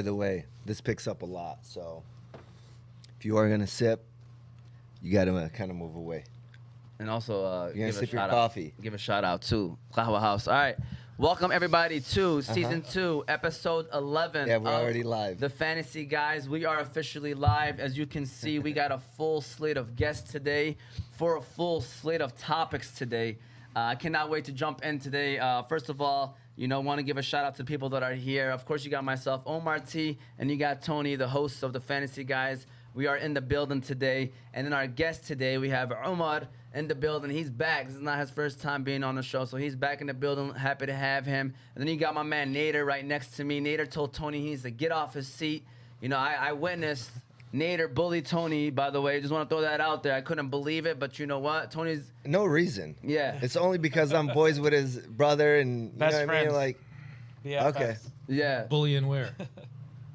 the way, this picks up a lot. So if you are gonna sip, you gotta kind of move away. And also, You're gonna give a sip your shout coffee. Give a shout out to Qahwa House. All right. Welcome, everybody, to Season 2, Episode 11 Yeah, we're of already live. The Fantasy Guys. We are officially live. As you can see, we got a full slate of guests today for a full slate of topics today. I cannot wait to jump in today. First of all, want to give a shout out to the people that are here. Of course, you got myself, Omar T, and you got Tony, the host of The Fantasy Guys. We are in the building today. And then our guest today, we have Omar in the building. He's back. This is not his first time being on the show, so he's back in the building. Happy to have him. And then you got my man Nader right next to me. Nader told Tony he needs to get off his seat. I witnessed Nader bully Tony, by the way. Just want to throw that out there. I couldn't believe it, but you know what? Tony's... No reason. Yeah. It's only because I'm boys with his brother and you Best know what I friends. mean? Like, BFFs. okay. Yeah. Bullying where?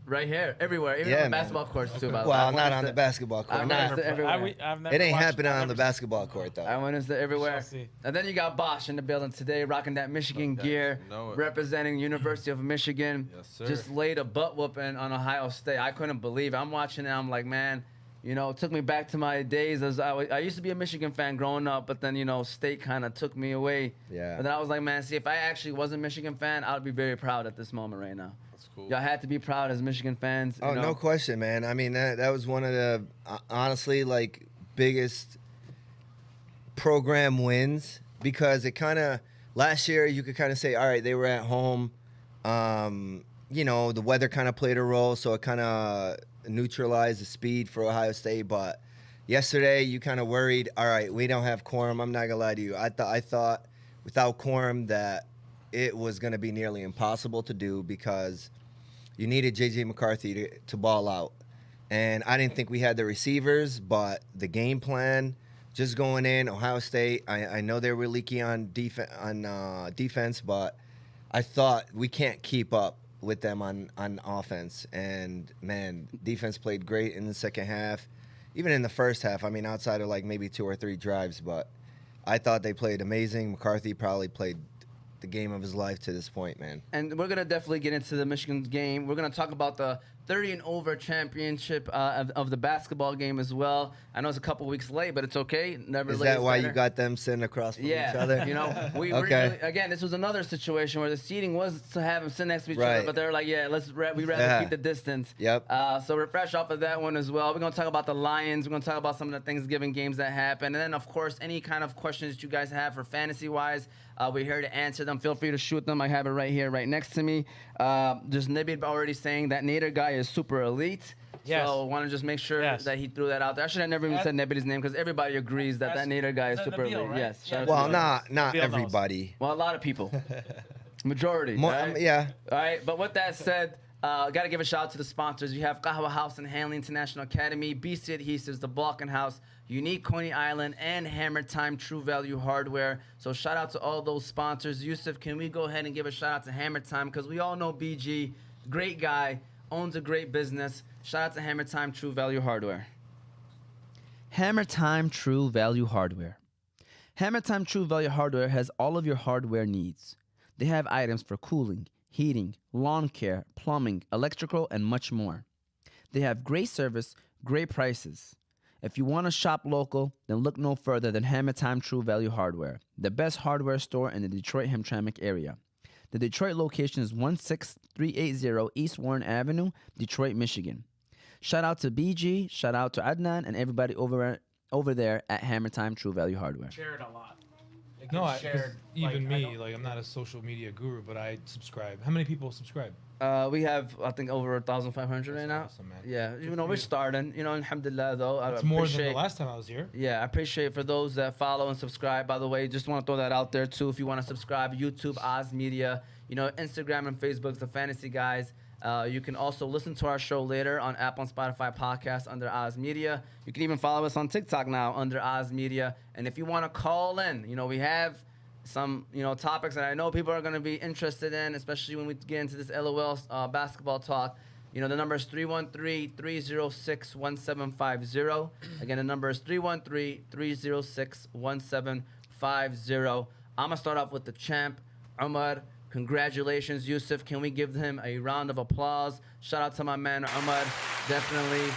Right here. Everywhere. Even Yeah, on the man. basketball courts, too, by the way. Well, I not witnessed on the it. basketball court. I've Nah, never- everywhere. I've never it ain't watched- happening I've on the never basketball court, though. I witnessed it everywhere. shall see. And then you got Bosh in the building today, rocking that Michigan Okay, gear, know it. representing University of Michigan. Yes, sir. Just laid a butt whooping on Ohio State. I couldn't believe it. I'm watching it. I'm like, man, it took me back to my days as I used to be a Michigan fan growing up, but then, State kind of took me away. Yeah. But then I was like, man, see, if I actually was a Michigan fan, I would be very proud at this moment right now. That's cool. Y'all had to be proud as Michigan fans. Oh, no question, man. I mean, that was one of the, honestly, like, biggest program wins because it kind of, last year, you could kind of say, all right, they were at home. The weather kind of played a role, so it kind of neutralized the speed for Ohio State. But yesterday, you kind of worried, all right, we don't have quorum. I'm not going to lie to you. I thought without quorum that it was going to be nearly impossible to do because you needed J.J. McCarthy to ball out. And I didn't think we had the receivers, but the game plan, just going in, Ohio State, I know they were leaky on defense, but I thought we can't keep up with them on offense. And, man, defense played great in the second half. Even in the first half, I mean, outside of like maybe 2 or 3 drives, but I thought they played amazing. McCarthy probably played the game of his life to this point, man. And we're going to definitely get into the Michigan game. We're going to talk about the 30 and over championship of the basketball game as well. I know it's a couple weeks late, but it's okay. Never Is late that is why better. you got them sitting across from each other? We Okay. really, again, this was another situation where the seating was to have them sit next to each other, Right. but they're like, yeah, we rather Yeah. keep the distance. Yep. So we're fresh off of that one as well. We're going to talk about the Lions. We're going to talk about some of the Thanksgiving games that happened. And then, of course, any kind of questions that you guys have for fantasy-wise, we're here to answer them. Feel free to shoot them. I have it right here, right next to me. Just Nibid already saying that Nader guy is super elite. Yes. So I want to just make sure Yes. that he threw that out there. I should have never even said Nibid's name because everybody agrees that Nader guy is That's super Nabil, elite. right? Yes. Yeah. Shout out to Well, Nabil. not Bill knows. everybody. Well, a lot of people. Majority. More, right? yeah. All right, but with that said, got to give a shout out to the sponsors. You have Qahwa House and Hanley International Academy, BC Adhesives, The Balkan House, Unique Coney Island, and Hammer Time True Value Hardware. So shout out to all those sponsors. Yusuf, can we go ahead and give a shout out to Hammer Time? Because we all know BG, great guy, owns a great business. Shout out to Hammer Time True Value Hardware. Hammer Time True Value Hardware. Hammer Time True Value Hardware has all of your hardware needs. They have items for cooling, heating, lawn care, plumbing, electrical, and much more. They have great service, great prices. If you want to shop local, then look no further than Hammer Time True Value Hardware, the best hardware store in the Detroit-Hamtramck area. The Detroit location is 16380 East Warren Avenue, Detroit, Michigan. Shout out to BG, shout out to Adnan, and everybody over there at Hammer Time True Value Hardware. Shared a lot. It No, gets 'cause shared, even I me, don't- like I'm not a social media guru, but I subscribe. How many people subscribe? We have, I think, over 1,500 right now. That's awesome, man. Yeah, Good we're for you. starting. Alhamdulillah, though. I It's more than appreciate. the last time I was here. Yeah, I appreciate for those that follow and subscribe. By the way, just want to throw that out there too. If you want to subscribe, YouTube, Oz Media, Instagram and Facebook's The Fantasy Guys. You can also listen to our show later on Apple and Spotify podcasts under Oz Media. You can even follow us on TikTok now under Oz Media. And if you want to call in, we have some topics that I know people are going to be interested in, especially when we get into this LOL basketball talk. The number is 313-306-1750. Again, the number is 313-306-1750. I'm going to start off with the champ, Omar. Congratulations, Yusuf. Can we give him a round of applause? Shout out to my man, Omar. Definitely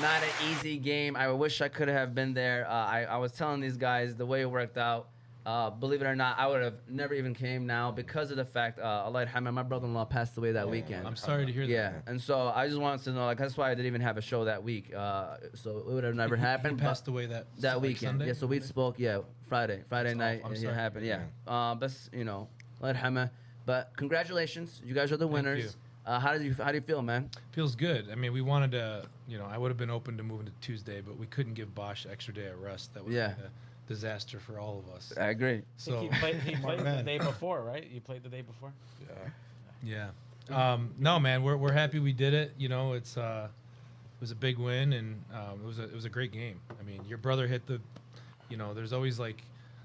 not an easy game. I wish I could have been there. I was telling these guys the way it worked out. Believe it or not, I would have never even came now because of the fact, Allah yarhamah, my brother-in-law passed away that weekend. I'm sorry to hear that. Yeah, and so I just wanted to know, like, that's why I didn't even have a show that week. So it would have never happened. He passed away that like weekend. Sunday? Yeah, so we spoke, Friday night, I'm it sorry. happened, yeah. But, Allah yarhamah. But congratulations, you guys are the winners. you. How do you feel, man? Feels good. I mean, we wanted to, I would have been open to moving to Tuesday, but we couldn't give Bosh extra day of rest. That would Yeah. be a disaster for all of us. I agree. So, He played the day before, right? You played the day before? yeah. No, man, we're happy we did it. It was a big win, and it was a great game. I mean, your brother hit the, there's always like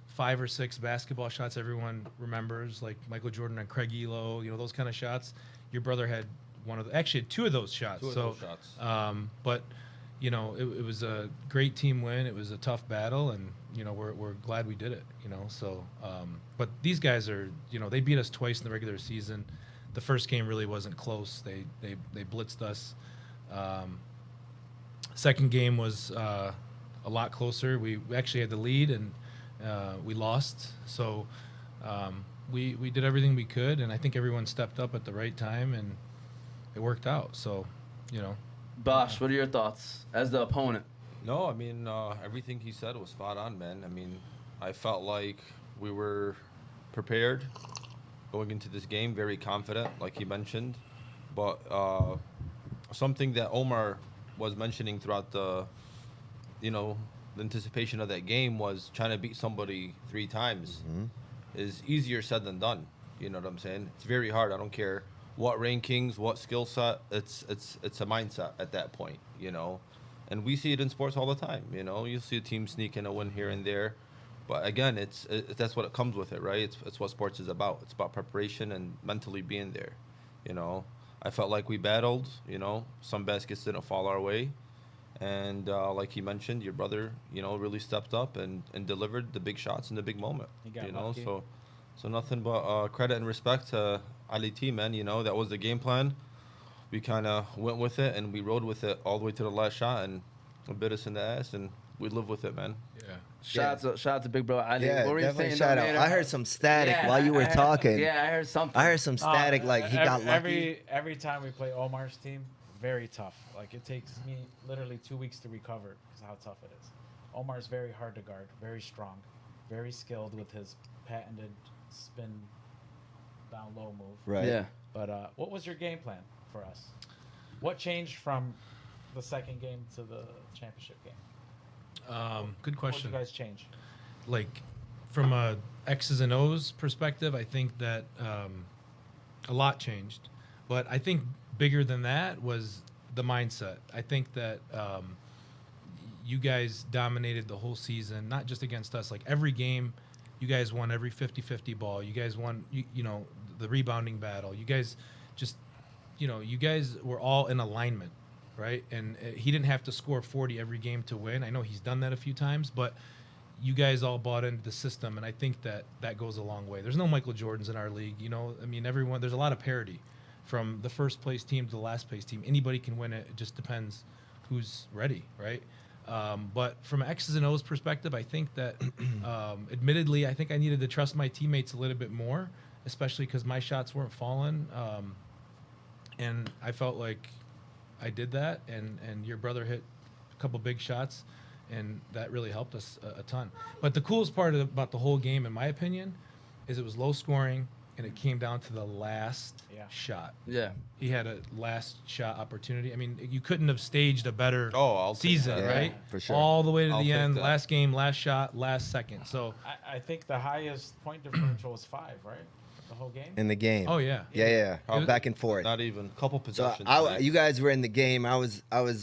5 or 6 basketball shots everyone remembers, like Michael Jordan and Craig Elo, those kind of shots. Your brother had actually 2 of those shots. But it was a great team win. It was a tough battle, and we're glad we did it. So but these guys are, they beat us twice in the regular season. The first game really wasn't close. They blitzed us. Second game was a lot closer. We actually had the lead, and we lost. So we did everything we could, and I think everyone stepped up at the right time, and it worked out. So, Bosh, what are your thoughts as the opponent? No, I mean, everything he said was spot on, man. I mean, I felt like we were prepared going into this game, very confident, like he mentioned. But something that Omar was mentioning throughout the anticipation of that game was trying to beat somebody 3 times is easier said than done. You know what I'm saying? It's very hard. I don't care what rankings, what skill set. It's a mindset at that point, And we see it in sports all the time. You see a team sneak in a win here and there, but again, that's what it comes with it, right? It's what sports is about. It's about preparation and mentally being there. I felt like we battled. Some baskets didn't fall our way, and like he mentioned, your brother, really stepped up and delivered the big shots in the big moment. He got lucky. So nothing but credit and respect to Ali T, man. That was the game plan. We kind of went with it, and we rode with it all the way to the last shot, and it bit us in the ass, and we live with it, man. yeah. Shout out to Big Bro Ali. Yeah, What were you definitely saying, shout out. Nader? I heard some static Yeah, while you were talking. Yeah, I heard something. I heard some static, like he got lucky. Every time we play Omar's team, very tough. Like, it takes me literally 2 weeks to recover because how tough it is. Omar's very hard to guard, very strong, very skilled with his patented spin down low move. Right. Yeah. But what was your game plan for us? What changed from the second game to the championship game? Good What question. did you guys change? Like, from a X's and O's perspective, I think that a lot changed. But I think bigger than that was the mindset. I think that you guys dominated the whole season, not just against us. Like, every game, you guys won every 50-50 ball. You guys won, the rebounding battle. You guys just, you guys were all in alignment, right? And he didn't have to score 40 every game to win. I know he's done that a few times, but you guys all bought into the system, and I think that goes a long way. There's no Michael Jordans in our league, I mean, there's a lot of parity from the first place team to the last place team. Anybody can win it. It just depends who's ready, right? But from X's and O's perspective, I think that, admittedly, I think I needed to trust my teammates a little bit more, especially because my shots weren't falling. And I felt like I did that, and your brother hit a couple big shots, and that really helped us a ton. But the coolest part about the whole game, in my opinion, is it was low scoring, and it came down to the last shot. Yeah. He had a last shot opportunity. I mean, you couldn't have staged a better I'll take season, that. Yeah, right? for sure. All the way to I'll the take end, that. last game, last shot, last second. So, I think the highest point differential was 5, right? The whole game? In the game. oh yeah, Yeah. Probably Back and forth. Not even a couple So possessions. you guys were in the game. I was On the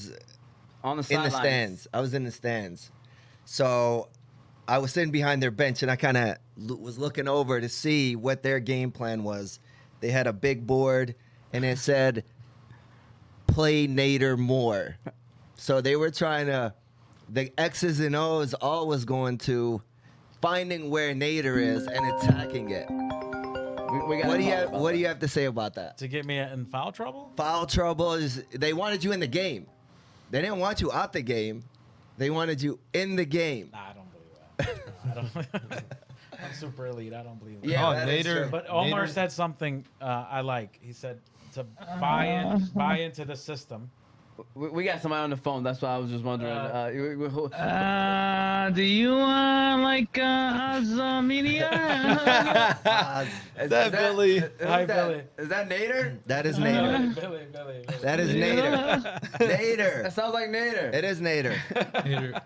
in the sidelines. stands. I was in the stands. So I was sitting behind their bench, and I kind of was looking over to see what their game plan was. They had a big board, and it said, "Play Nader more." So they were trying to, the X's and O's all was going to finding where Nader is and attacking it. We got What do you have to say about that? To get me in foul trouble? Foul trouble is they wanted you in the game. They didn't want you out the game. They wanted you in the game. Nah, I don't believe that. I don't. I'm super elite. I don't believe that. Yeah, Oh, that is Nader. true. But Omar Nader- said something I like. He said to buy into the system. We got somebody on the phone. That's why I was just wondering. Do you like media? Is that Billy? Hi, Billy. Is that Nader? That is Nader. Billy. That is Nader. That Nader. sounds like Nader. It is Nader. Nader.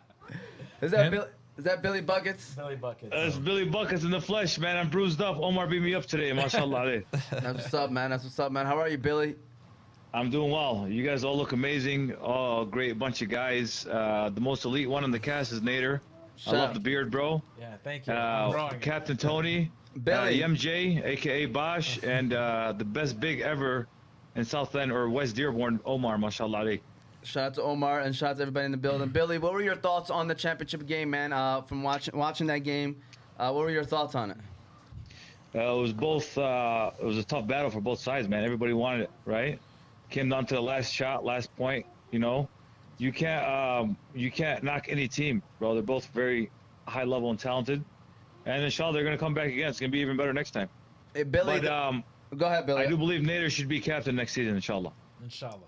Is that Him? Bill? Is that Billy Buckets? Billy Buckets. It's Billy Buckets in the flesh, man. I'm bruised up. Omar beat me up today, mashallah. That's what's up, man. That's what's up, man. How are you, Billy? I'm doing well. You guys all look amazing. Oh, great bunch of guys. The most elite one in the cast is Nader. Shout I love out. the beard, bro. Yeah, thank you. I'm growing. Captain Tony, Billy. MJ, aka Bosh, and the best big ever in South End or West Dearborn, Omar, mashallah. Shout out to Omar and shout out to everybody in the building. Billy, what were your thoughts on the championship game, man? From watching that game, what were your thoughts on it? It was both. It was a tough battle for both sides, man. Everybody wanted it, right? Came down to the last shot, last point. You know, you can't knock any team, bro. They're both very high level and talented, and inshallah they're gonna come back again. It's gonna be even better next time. Hey, Billy, But go ahead, Billy. I do believe Nader should be captain next season, inshallah. Inshallah.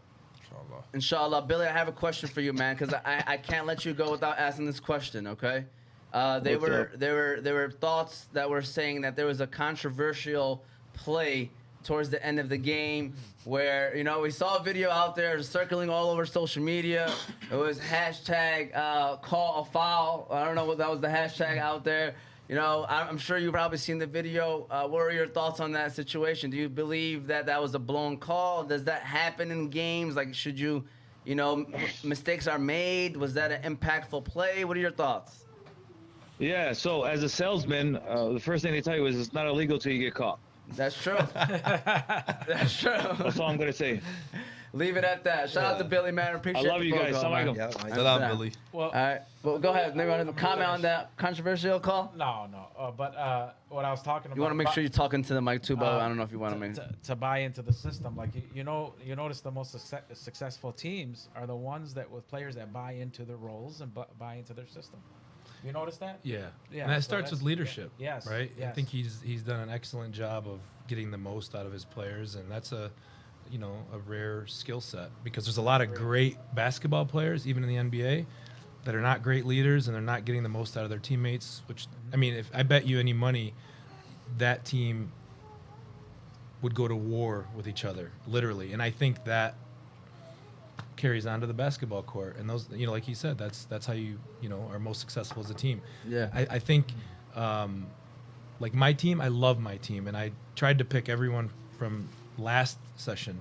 Inshallah, Billy, I have a question for you, man, because I can't let you go without asking this question. Okay, there were thoughts that were saying that there was a controversial play towards the end of the game where we saw a video out there circling all over social media. It was hashtag call a foul. I don't know what that was the hashtag out there. I'm sure you've probably seen the video. What are your thoughts on that situation? Do you believe that that was a blown call? Does that happen in games? Like, should you, mistakes are made? Was that an impactful play? What are your thoughts? Yeah. So as a salesman, the first thing they tell you is it's not illegal till you get caught. That's true. That's true. That's all I'm gonna say. Leave it at that. Shout out to Billy, man. Appreciate I love the you phone guys. call, man. Assalamualaikum. Yeah, Salam, Billy. Well, All right. Well, go ahead. Maybe want to comment on that controversial call? no. But what I was talking about. You want to make sure you're talking to the mic too, but I don't know if you want to make. To buy into the system. Like you notice the most successful teams are the ones that with players that buy into their roles and buy into their system. You notice that? Yeah. Yeah, And that so starts with that's- leadership. yes, Right. I yes. think he's done an excellent job of getting the most out of his players, and that's a rare skill set because there's a lot of great basketball players, even in the NBA, that are not great leaders and they're not getting the most out of their teammates. Which I mean, if I bet you any money, that team would go to war with each other, literally. And I think that carries on to the basketball court, and those, like you said, that's how you are most successful as a team. Yeah. I think like my team, I love my team, and I tried to pick everyone from last session,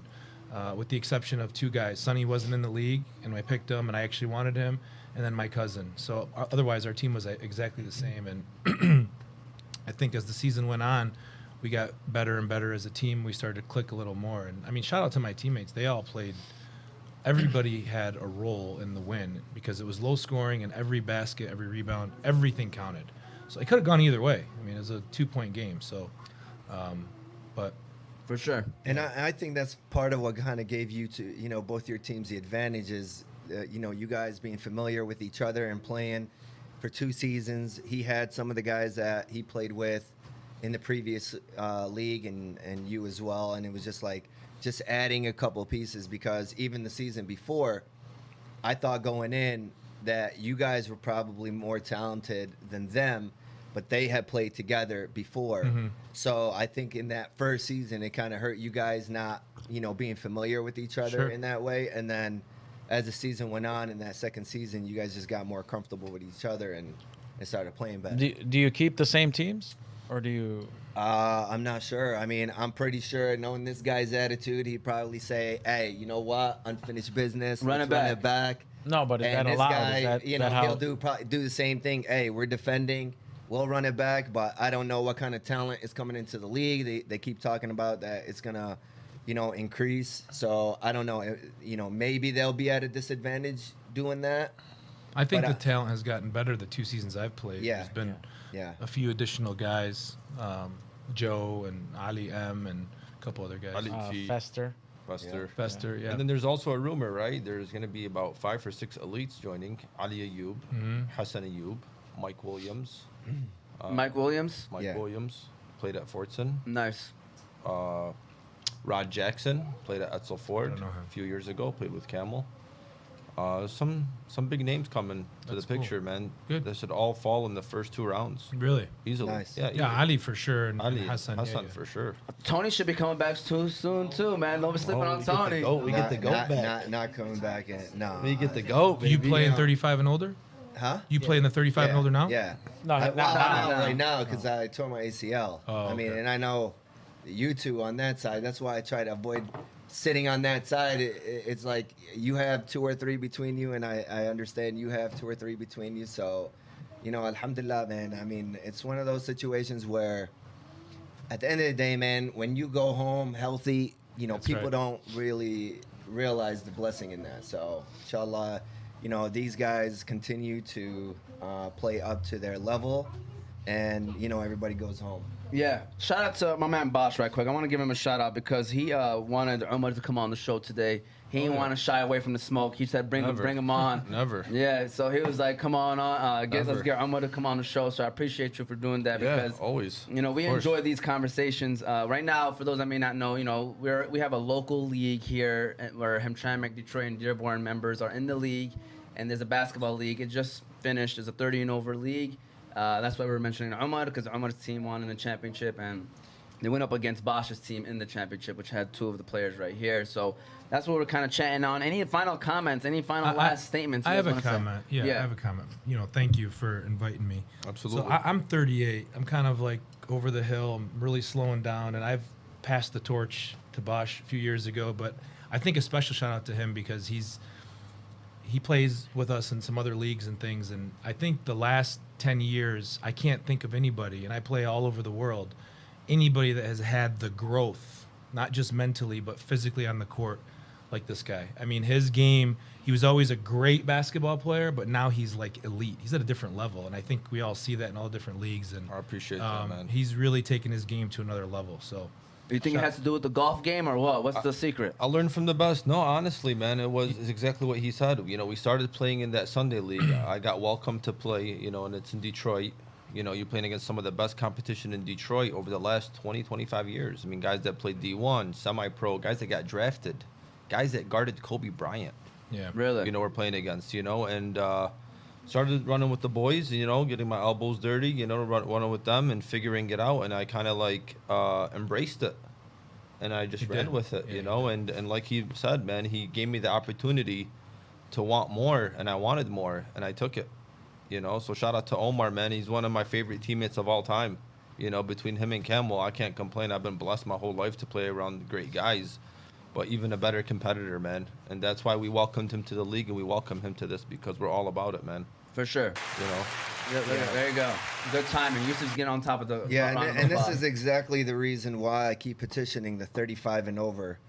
with the exception of two guys. Sonny wasn't in the league, and I picked him, and I actually wanted him, and then my cousin. So otherwise, our team was exactly the same. And I think as the season went on, we got better and better as a team. We started to click a little more. And I mean, shout out to my teammates. They all played. Everybody had a role in the win because it was low scoring, and every basket, every rebound, everything counted. So it could have gone either way. I mean, it was a 2-point game. So, but For sure. And I think that's part of what kind of gave you to, both your teams the advantages. You guys being familiar with each other and playing for 2 seasons. He had some of the guys that he played with in the previous league and you as well. And it was just adding a couple pieces because even the season before, I thought going in that you guys were probably more talented than them, but they had played together before. Mm-hmm. So I think in that first season, it kind of hurt you guys not, being familiar with each other Sure. in that way. And then as the season went on in that second season, you guys just got more comfortable with each other and started playing better. Do you keep the same teams, or do you? I'm not sure. I mean, I'm pretty sure knowing this guy's attitude, he'd probably say, hey, you know what? Unfinished business. Run let's it run back. it back. No, but is And that this allowed? guy, Is that how? he'll probably do the same thing. Hey, we're defending. We'll run it back, but I don't know what kind of talent is coming into the league. They keep talking about that it's going to, increase. So I don't know. Maybe they'll be at a disadvantage doing that. I think But, the talent has gotten better the 2 seasons I've played. Yeah. There's been Yeah. a few additional guys. Joe and Ali M and a couple other guys. Ali G. Fester. Fester, yeah. And then there's also a rumor, right? There's going to be about 5 or 6 elites joining. Ali Ayoub, Hassan Ayoub, Mike Williams. Mike Williams. Mike Yeah. Williams played at Fortson. Nice. Rod Jackson played at Etzel Ford don't know him. a few years ago. Played with Camel. Some big names coming to That's the picture, man. Good. This should all fall in the first 2 rounds Really? easily. Nice. Yeah, Yeah, easily. Ali for sure, and Ali, Hassan. Hassan yeah. for sure. Tony should be coming back too soon too, man. Don't be sleeping Oh, on we get the Tony. goat. We get the goat not, back. Not coming back in. No. We get the goat. You baby. play in 35 and older? Huh? You play in the 35 and older now? Yeah. No, I, not well, now. not right now because I tore my ACL. Oh, I mean, okay. and I know you two on that side. That's why I try to avoid sitting on that side. It's like you have 2 or 3 between you, and I understand you have 2 or 3 between you. So, alhamdulillah, man. I mean, it's one of those situations where at the end of the day, man, when you go home healthy, That's people right. don't really realize the blessing in that. So, inshallah, these guys continue to play up to their level, and everybody goes home. Yeah. Shout out to my man Bosh right quick. I want to give him a shout out because he wanted Omar to come on the show today. He didn't want to shy away from the smoke. He said, bring him on. Never. Yeah, so he was like, come on, let's Never. get Omar to come on the show. So I appreciate you for doing that Yeah, because always. we Of course. enjoy these conversations. Right now, for those that may not know, we have a local league here where Hamtramck, Detroit, and Dearborn members are in the league, and there's a basketball league. It just finished. It's a 30 and over league. That's why we were mentioning Omar because Omar's team won in the championship, and they went up against Bosh's team in the championship, which had 2 of the players right here. So that's what we're kind of chatting on. Any final comments? Any final last statements? I you guys have a wanna say? comment. Yeah, I have a comment. Thank you for inviting me. Absolutely. So I'm 38. I'm kind of like over the hill. I'm really slowing down, and I've passed the torch to Bosh a few years ago. But I think a special shout out to him because he plays with us in some other leagues and things. And I think the last 10 years, I can't think of anybody, and I play all over the world, anybody that has had the growth, not just mentally, but physically on the court like this guy. I mean, his game, he was always a great basketball player, but now he's like elite. He's at a different level, and I think we all see that in all different leagues. And I appreciate that, man. He's really taken his game to another level. So You think it has to do with the golf game or what? What's the secret? I learned from the best. No, honestly, man, it's exactly what he said. We started playing in that Sunday league. I got welcomed to play, and it's in Detroit. You're playing against some of the best competition in Detroit over the last 20, 25 years. I mean, guys that played D1, semi-pro, guys that got drafted, guys that guarded Kobe Bryant. yeah, Really? We're playing against, and started running with the boys, getting my elbows dirty, running with them and figuring it out. And I kind of embraced it. And I just You ran did. with it, Yeah, you and like he said, man, he gave me the opportunity to want more, and I wanted more, and I took it, So shout out to Omar, man. He's one of my favorite teammates of all time. Between him and Camel, I can't complain. I've been blessed my whole life to play around great guys, but even a better competitor, man. And that's why we welcomed him to the league, and we welcome him to this because we're all about it, man. For sure. Yeah, there you go. Good timing. Yusuf's getting on top of the Yeah, round of and this applause. is exactly the reason why I keep petitioning the 35 and over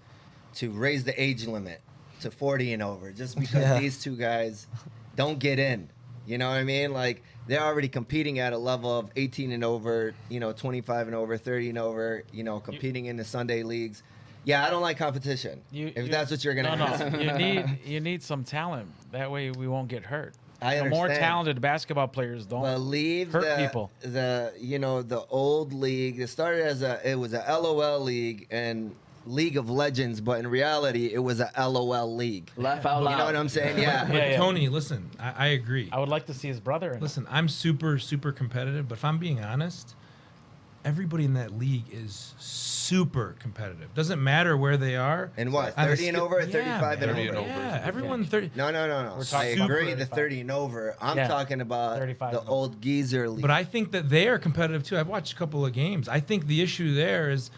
to raise the age limit to 40 and over, just because these 2 guys don't get in. You know what I mean? Like, they're already competing at a level of 18 and over, 25 and over, 30 and over, competing in the Sunday leagues. Yeah, I don't like competition. If that's what you're gonna ask. You need some talent. That way we won't get hurt. I The more understand. talented basketball players don't Believe hurt people. The old league. It started as it was a LOL league and League of Legends, but in reality, it was a LOL league. Laugh out loud. You know what I'm saying? Yeah. Yeah. Tony, listen, I agree. I would like to see his brother in it. Listen, I'm super competitive, but if I'm being honest, everybody in that league is super competitive. Doesn't matter where they are. And what, On a 30 and ski- over or Yeah, 35 and man. over? Yeah, everyone 30. No. We're I talking agree, about the 30 and over. I'm Yeah. talking about 35 the and over. old geezer league. But I think that they are competitive too. I've watched a couple of games. I think the issue there is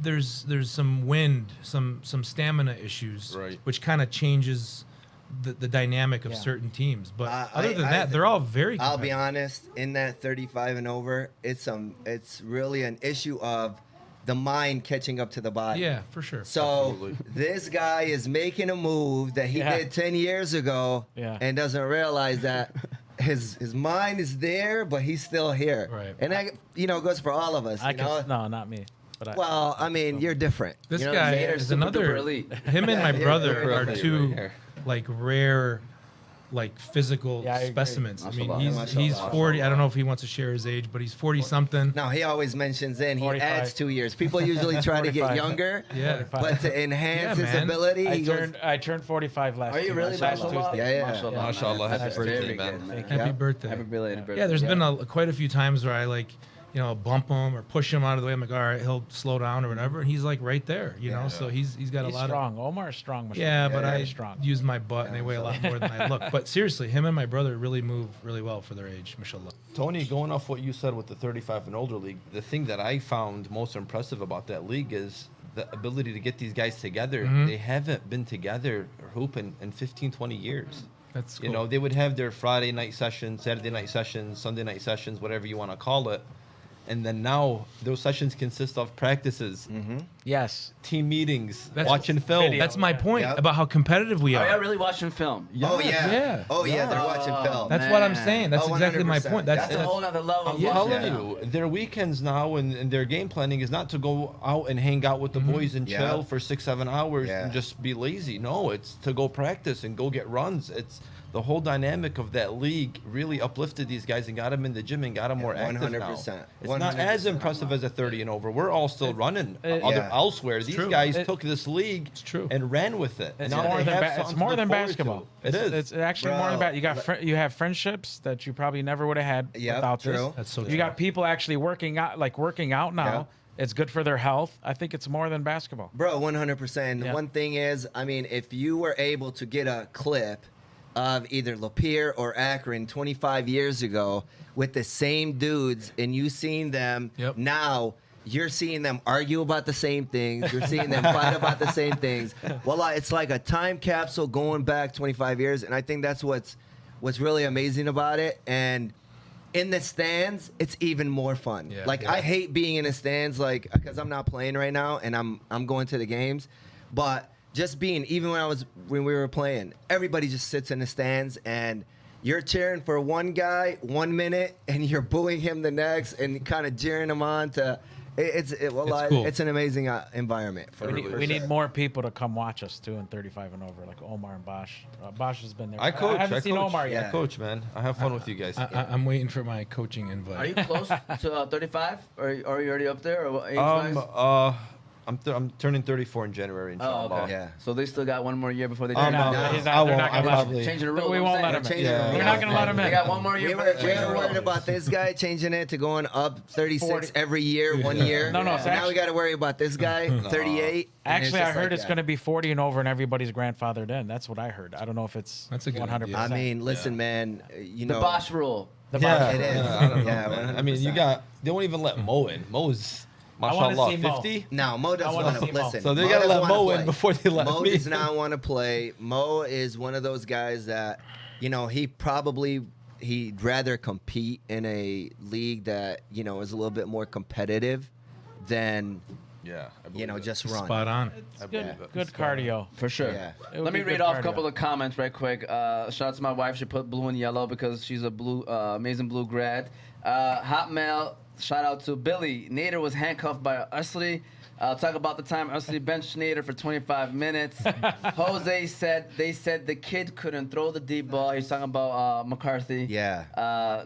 there's some wind, some stamina issues, Right. which kind of changes the dynamic of Yeah. certain teams. But I- other than I- that, they're all very I'll competitive. be honest, in that 35 and over, it's really an issue of the mind catching up to the body. Yeah, for sure. So Absolutely. this guy is making a move that he Yeah. did 10 years ago Yeah. and doesn't realize that his mind is there, but he's still here. Right. And that goes for all of us. No, not me. But Well, I mean, you're different. This You know what I'm guy saying? is super another. duper elite. Him and my brother Super are elite two right here. like rare, like physical Yeah, I agree. specimens. I mean, Mashallah. he's Mashallah. 40. I don't know if he wants to share his age, but he's 40 something. No, he always mentions he 45. adds 2 years. People usually try to get 45. younger, Yeah. 45. but to enhance Yeah, his man. ability, I turned 45 last. Are you really, last mashallah? Tuesday. Yeah. Mashallah, Mashallah, man. happy That's birthday, very man. good, man. Happy birthday. Happy belated birthday. Yeah, there's been quite a few times where I bump him or push him out of the way. I'm like, all right, he'll slow down or whatever, and he's like right there, you know. So he's got He's a lot strong. Omar's strong. of but very I strong. use my butt and they weigh a lot more than I look. But seriously, him and my brother really move really well for their age, mashallah. Tony, going off what you said with the 35 and older league, the thing that I found most impressive about that league is the ability to get these guys together. Mhm. They haven't been together hooping in 15, 20 years. That's cool. You know, they would have their Friday night sessions, Saturday night sessions, Sunday night sessions, whatever you want to call it. And then now those sessions consist of practices, Yes. team meetings, That's- watching film. Video. That's my point Yep. about how competitive we Are are. y'all really watching film? Oh yeah. Yeah. Oh yeah, they're watching film. That's what I'm Man. saying. That's Oh, exactly my 100%. point. That's a whole nother level. I'm of telling watching you, film. their weekends now and their game planning is not to go out and hang out with the boys and Yeah. chill for 6-7 hours Yeah. and just be lazy. No, it's to go practice and go get runs. It's the whole dynamic of that league really uplifted these guys and got them in the gym and got them more active now. 100%. It's not as impressive as a 30 and over. We're all still running Yeah. elsewhere. These true. guys It- took this league true. and ran with it. It's Now more they than have it's something to more look than forward basketball. to. It is. It's actually more than Bro, you have friendships that you probably never would have had Yep, without true. this. That's so You true. got people actually working out now. Yeah. It's good for their health. I think it's more than basketball. Bro, 100%. Yeah. One thing is, I mean, if you were able to get a clip of either Lapeer or Akron 25 years ago with the same dudes and you seen them Yep. now, you're seeing them argue about the same things. You're seeing them fight about the same things. Well, it's like a time capsule going back 25 years, and I think that's what's really amazing about it. And in the stands, it's even more fun. Yeah. Like I hate being in the stands, like because I'm not playing right now and I'm going to the games, but just being even when we were playing, everybody just sits in the stands and you're cheering for one guy 1 minute and you're booing him the next and kind of jeering him on to. It's cool. It's an amazing environment. We need more people to come watch us too in 35 and over, like Omar and Bosh. Bosh has been there. I coach. haven't seen coach. Omar yet. I coach, man. I have fun with you guys. I'm waiting for my coaching invite. Are you close to 35? Or are you already up there? Or what, age-wise? I'm turning 34 in January. Oh, Inshallah. okay. Yeah. So they still got one more year before they No, turn no, down. he's I not, they're won't. not I gonna probably- Changing the rules. We I'm won't saying. let him in. Changing Yeah. the We're rules. not gonna let him in. They got one more year. We for were, the we changing were the worried rules. about this guy changing it to going up 36 40. every year, 1 year. No, no, So it's now we actually- got to worry about this guy, 38. and Actually, I just heard like it's that. going to be 40 and over, and everybody's grandfathered in. That's what I heard. I don't know if it's That's a good 100%. I mean, listen, man. You The know, Bosh rule. The Yeah, Bosh It is. I don't know, Yeah, man. I mean, you 100%. got. They won't even let Mo in. Mo's, I wanna mashallah, see Mo. 50. No, Mo doesn't wanna want to see Mo. listen. So they Mo gotta doesn't let wanna Mo in play. before they let Mo me does in. not want to play. Mo is one of those guys that, he'd rather compete in a league that is a little bit more competitive than Yeah, I believe it. just run. Spot on. It's believe good, it. good cardio. For sure. Yeah. It would Let me be read good off a cardio. couple of comments right quick. Shout out to my wife. She put blue and yellow because she's a blue, amazing blue grad. Hotmail. Shout out to Billy. Nader was handcuffed by Usly. Talk about the time Usly benched Nader for 25 minutes. Jose said they said the kid couldn't throw the deep ball. He's talking about McCarthy. Yeah.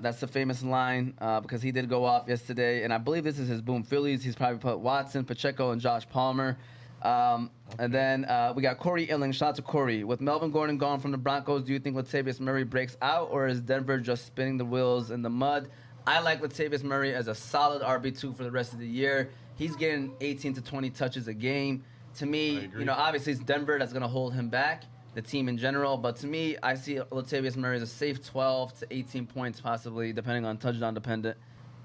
That's the famous line because he did go off yesterday, and I believe this is his boom Phillies. He's probably put Watson, Pacheco, and Josh Palmer. And then we got Corey Illing. Shout out to Corey. With Melvin Gordon gone from the Broncos, do you think Latavius Murray breaks out, or is Denver just spinning the wheels in the mud? I like Latavius Murray as a solid RB2 for the rest of the year. He's getting 18 to 20 touches a game. To me, obviously it's Denver that's going to hold him back, the team in general. But to me, I see Latavius Murray as a safe 12 to 18 points, possibly, depending on touchdown dependent.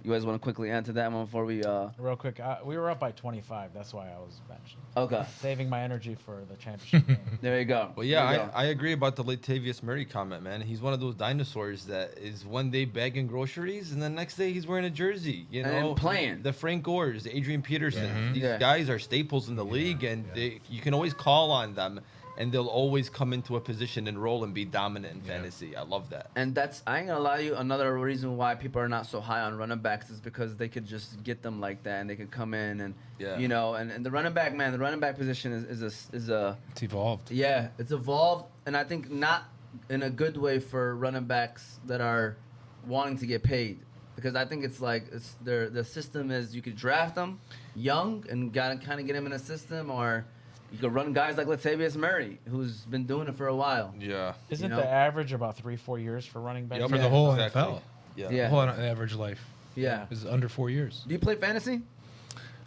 You guys want to quickly answer that one before we... Real quick, we were up by 25. That's why I was benched. Okay. Saving my energy for the championship game. There you go. Well, yeah, There you go. I agree about the Latavius Murray comment, man. He's one of those dinosaurs that is one day bagging groceries, and the next day he's wearing a jersey. You And know, playing. The Frank Gores, the Adrian Peterson. Yeah. These Yeah. guys are staples in the league, and you can always call on them. and they'll always come into a position and roll and be dominant in fantasy. I love that. And that's, I ain't gonna lie to you, another reason why people are not so high on running backs is because they could just get them like that and they could come in and, you know, and the running back, man, the running back position is a It's evolved. yeah, it's evolved, and I think not in a good way for running backs that are wanting to get paid. Because I think it's like the system is you could draft them young and kind of get them in a system, or you could run guys like Latavius Murray, who's been doing it for a while. Yeah. Isn't know? the average about 3-4 years for running backs? Yep. For the whole Exactly. NFL. Yeah. Yeah. The whole average life Yeah. is under 4 years. Do you play fantasy?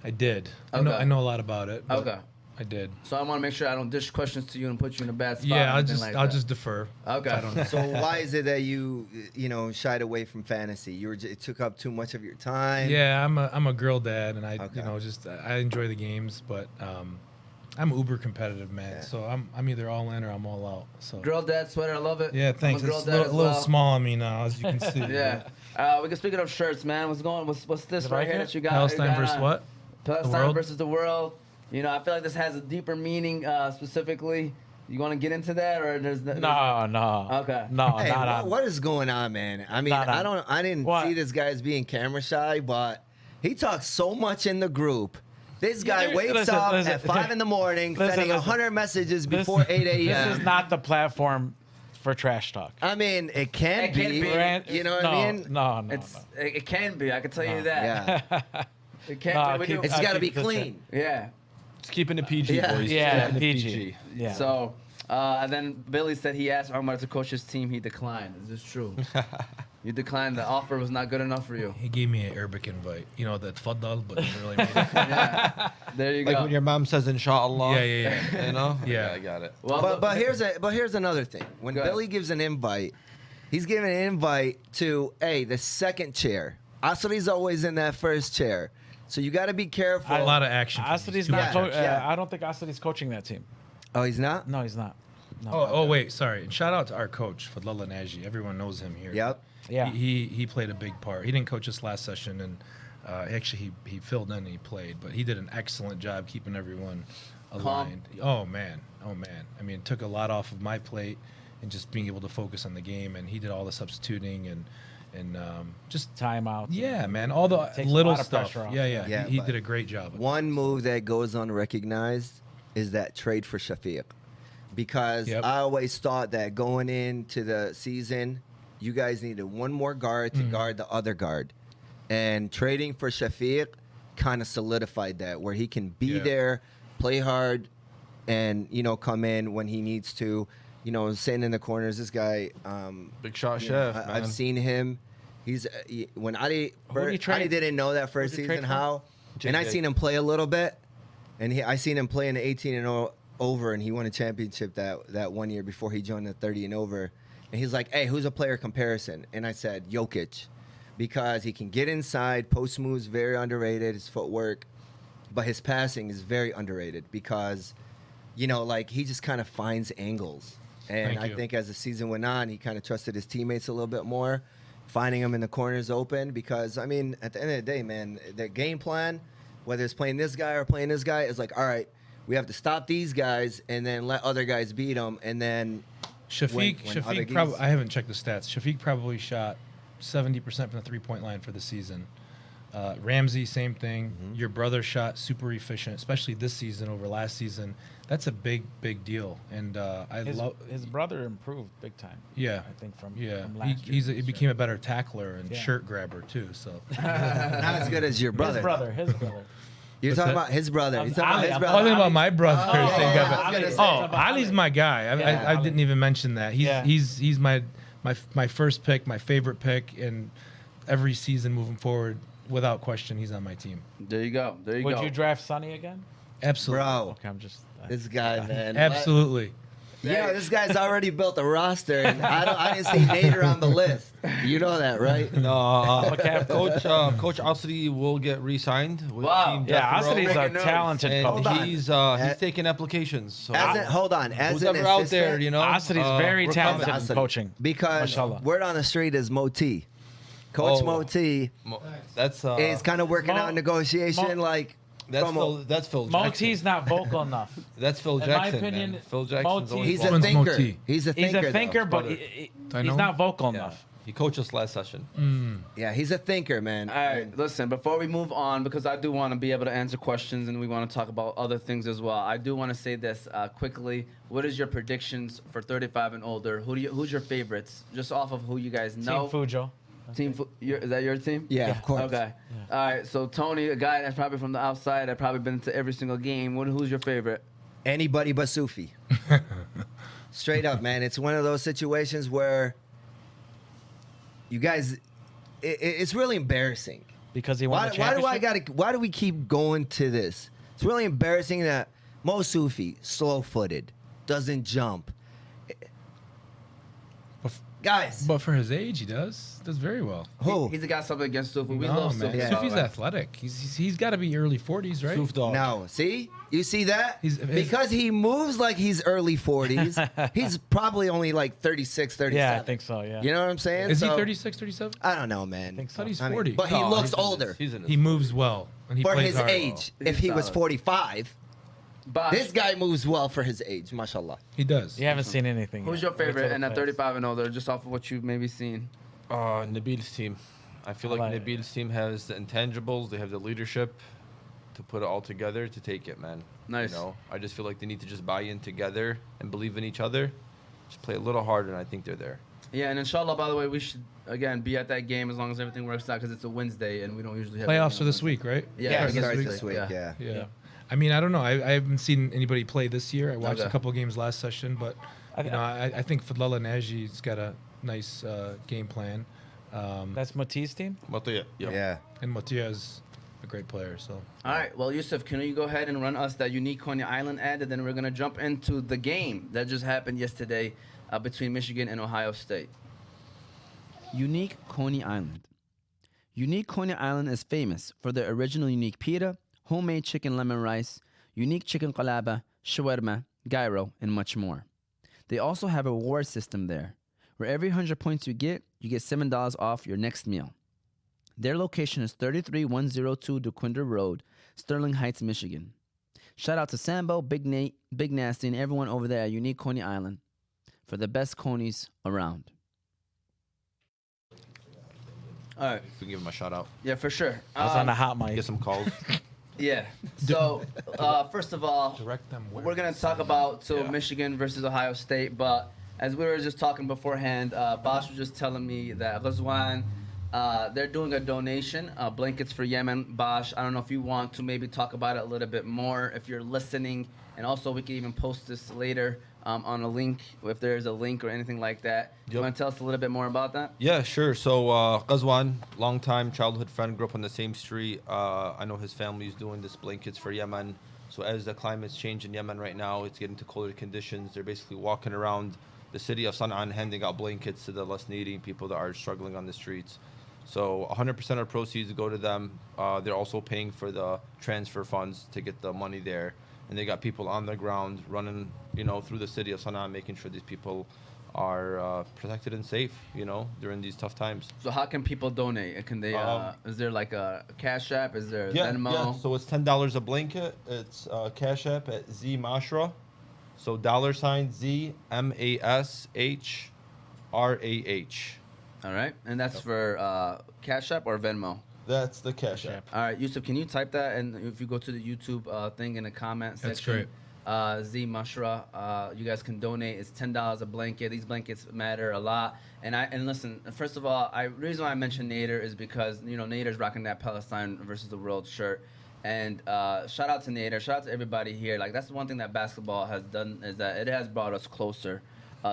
I did. Okay. I know a lot about it. but Okay. I did. So I want to make sure I don't dish questions to you and put you in a bad spot. Yeah, or anything like I'll that. just defer. Okay. I don't know. So why is it that you shied away from fantasy? It took up too much of your time. Yeah, I'm a girl dad, and I Okay. just I enjoy the games, but I'm uber competitive, man. Yeah. So I'm either all in or I'm all out. So Girl dad sweater, I love it. yeah, thanks. I'm a girl It's a dad little, as little well. small on me now, as you can see. Yeah. We can speak of shirts, man. What's this Did right I here get that you got? Palestine you got versus on? what? Palestine world? versus the world. You know, I feel like this has a deeper meaning specifically. You want to get into that, or there's No. Okay. No, Hey, not on. what is going on, man? I mean, Not on. I didn't What? see this guy as being camera shy, but he talks so much in the group. This guy Yeah, wakes listen, up listen. at 5 in the morning, Listen, sending listen. 100 messages before 8 a.m. This is not the platform for trash talk. I mean, it can It can be. be. You know what no, I mean? No, It can be. I can tell you No. that. Yeah. It can. No, be. keep- It's I'll got to be keep this clean. Yeah. Just keeping it PG, Yeah. boys. Yeah, Keeping it PG. Yeah. So, and then Billy said he asked Omar to coach his team. He declined. Is this true? You declined. The offer was not good enough for you. He gave me an Arabic invite. You know, that tfaddal, but didn't really mean it. Yeah. There you Like go. when your mom says inshallah. Yeah. You know? Yeah. I got it. Well, But here's another thing. When Go ahead. Billy gives an invite, he's giving an invite to the second chair. Asri's always in that first chair, so you got to be careful. A lot of action. for Asadi's these two not. matchups. Yeah. I don't think Asadi's coaching that team. Oh, he's not. No, he's not. No. Oh, wait, sorry. And shout out to our coach, Fadlallah Naji. Everyone knows him here. Yep. Yeah. He played a big part. He didn't coach us last session, and actually he filled in and he played, but he did an excellent job keeping everyone aligned. Oh man. I mean, it took a lot off of my plate and just being able to focus on the game, and he did all the substituting and just Timeout. yeah, man, all the Takes a little lot of stuff. pressure off. Yeah. Yeah, He but did a great job. One move that goes unrecognized is that trade for Shafiq. Because Yep. I always thought that going into the season, you guys needed one more guard to guard the other guard. And trading for Shafiq kind of solidified that, where he can be Yeah. there, play hard, and, come in when he needs to. Sitting in the corners, this guy, Big shot you know, chef, man. I've seen him. When Adi Who'd he trade? didn't know that first Who'd he trade season for? how, and I JJ. seen him play a little bit, and I seen him play in the 18 and over, and he won a championship that one year before he joined the 30 and over, and he's like, "Hey, who's a player comparison?" And I said Jokic, because he can get inside, post moves very underrated, his footwork, but his passing is very underrated because, he just kind of finds angles. And Thank I you. think as the season went on, he kind of trusted his teammates a little bit more, finding them in the corners open. Because, I mean, at the end of the day, man, the game plan, whether it's playing this guy or playing this guy, is like, all right, we have to stop these guys and then let other guys beat them. And then when other Shafiq guys- I haven't checked the stats. Shafiq probably shot 70% from the three-point line for the season. Ramsey, same thing. Your brother shot super efficient, especially this season over last season. That's a big deal. And I love. His brother improved big time. Yeah, I think from he last year. he became a better tackler and Yeah. shirt grabber too. So not as good as your brother. His brother. You're What's talking that? about his brother. You're talking Ali, about his I'm brother. talking about my brother. Oh, saying I that, was but- gonna say oh, about Ali's Ali. my guy. Yeah, I Ali. didn't even mention that. Yeah. He's my first pick, my favorite pick, and every season moving forward, without question, he's on my team. There you go. There you Would go. you draft Sonny again? Absolutely. Bro, Okay, I'm just. this guy, man. Absolutely. This guy's already built a roster, and I didn't see Nader on the list. You know that, right? No, Coach Asadi will get re-signed with Wow. Team Yeah, Death Row. Asidi's a Breaking news. talented And coach. on. he's taking applications. So Hold on. As who's an ever out assistant, there, Asidi's very we're talented coming. in coaching. because Mashallah. word on the street is Moti. Coach Oh. Moti That's is kind of working Mo- out negotiation. Mo- like, That's Phil Jackson. Moti's not vocal enough. That's Phil In Jackson. my opinion, man. Phil Jackson's Moti- always He's a vocal. One's thinker. Moti. He's a He's thinker. a thinker, though. but Brother. I he's know. not vocal Yeah. enough. He coached us last session. Yeah, he's a thinker, man. All right, listen, before we move on, because I do want to be able to answer questions and we want to talk about other things as well, I do want to say this quickly. What is your predictions for 35 and older? Who's your favorites? Just off of who you guys know. Team Fujo. Is that your team? Yeah, of course. Okay. All right, so Tony, a guy that's probably from the outside, I've probably been to every single game. Who's your favorite? Anybody but Sufi. Straight up, man. It's one of those situations where you guys, it's really embarrassing. Because he won Why the do championship. why do we keep going to this? It's really embarrassing that Mo Sufi, slow-footed, doesn't jump. Guys, But for his age, he does very well. who? He's got something against Sufi. We No, love man. Sufi. Yeah. Sufi's athletic. He's got to be early 40s, right? Soof dog. No, see? You see that? His- Because he moves like he's early 40s, he's probably only like 36, 37. Yeah, I think so. Yeah. You know what I'm saying? Is he So, 36, 37? I don't know, man. I think so. I thought he's I mean, 40. but he No, looks he's in his- older. he's in his He moves well, and he For plays his hard. age. He's If he was solid. 45, Bosh, this guy moves well for his age, mashallah. He does. You haven't seen anything. who's yet. your favorite Wait till in the that playoffs. 35 and older, just off of what you've maybe seen? Nabil's team. I feel like like it. Nabil's team has the intangibles. They have the leadership to put it all together to take it, man. Nice. You know, I just feel like they need to just buy in together and believe in each other. Just play a little harder, and I think they're there. Yeah, and inshallah, by the way, we should, again, be at that game as long as everything works out because it's a Wednesday and we don't usually have Playoffs everything are on this Wednesday. week, right? Yeah, it against starts Wizards, this week, yeah. Yeah. I mean, I don't know. I haven't seen anybody play this year. I watched Okay. a couple of games last session, but I think Fadlallah Naji's got a nice game plan. That's Moti's team. But yeah, Yeah. And Matia's a great player, so. All right, well, Yusuf, can you go ahead and run us that unique Coney Island ad, and then we're going to jump into the game that just happened yesterday between Michigan and Ohio State. Unique Coney Island. Unique Coney Island is famous for their original unique pita, homemade chicken lemon rice, unique chicken qalaba, shawarma, gyro, and much more. They also have a reward system there, where every 100 points you get $7 off your next meal. Their location is 33102 DeQuinder Road, Sterling Heights, Michigan. Shout out to Sambo, Big Nate, Big Nasty, and everyone over there at Unique Coney Island for the best conies around. All right. we can give him a shout out. Yeah, for sure. I was on the hot mic. Get some calls. Yeah. So, first of all, Direct them where we're going to talk about Michigan versus Ohio State. But as we were just talking beforehand, Bosh was just telling me that Ghazwan, they're doing a donation, blankets for Yemen. Bosh, I don't know if you want to maybe talk about it a little bit more if you're listening. And also, we can even post this later on a link, if there's a link or anything like that. You Yep. want to tell us a little bit more about that? Yeah, sure. So Ghazwan, longtime childhood friend, grew up on the same street. I know his family's doing this blankets for Yemen. So as the climate's changed in Yemen right now, it's getting to colder conditions. They're basically walking around the city of Sana'a handing out blankets to the less needy people that are struggling on the streets. So 100% of proceeds go to them. They're also paying for the transfer funds to get the money there. And they got people on the ground running, through the city of Sana'a, making sure these people are protected and safe, during these tough times. So how can people donate? Can they? Is there like a Cash App? Is there Venmo? Yeah. So it's $10 a blanket. It's Cash App at Z Mashra. So $ZMASHRAH. All right, and that's for Cash App or Venmo. That's the Cash App. All right, Yusuf, can you type that? And if you go to the YouTube thing in the comment That's section, Z Mashra, you guys can donate. It's $10 a blanket. These blankets matter a lot. And listen, first of all, the reason why I mentioned Nader is because Nader's rocking that Palestine versus the world shirt. And shout out to Nader. Shout out to everybody here. Like that's the one thing that basketball has done is that it has brought us closer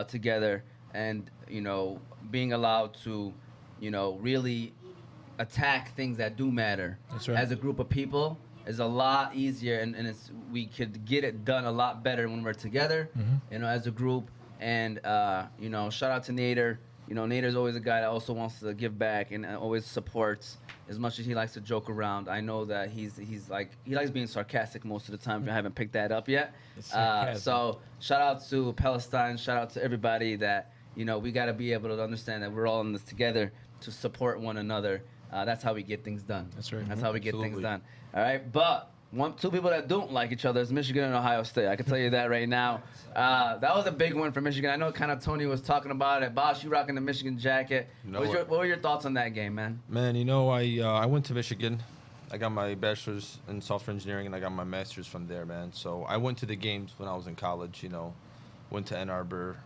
together. And being allowed to really attack things that do matter. That's right. As a group of people is a lot easier, and we could get it done a lot better when we're together, as a group. And shout out to Nader. Nader's always a guy that also wants to give back and always supports as much as he likes to joke around. I know that he likes being sarcastic most of the time. If I haven't picked that up yet. So shout out to Palestine. Shout out to everybody that we got to be able to understand that we're all in this together to support one another. That's how we get things done. That's right. That's how we get things Absolutely. done. All right, but Two people that don't like each other is Michigan and Ohio State. I can tell you that right now. That was a big win for Michigan. I know kind of Tony was talking about it. Bosh, you rocking the Michigan jacket. What were your thoughts on that game, man? Man, I went to Michigan. I got my bachelor's in software engineering, and I got my master's from there, man. So I went to the games when I was in college, went to Ann Arbor,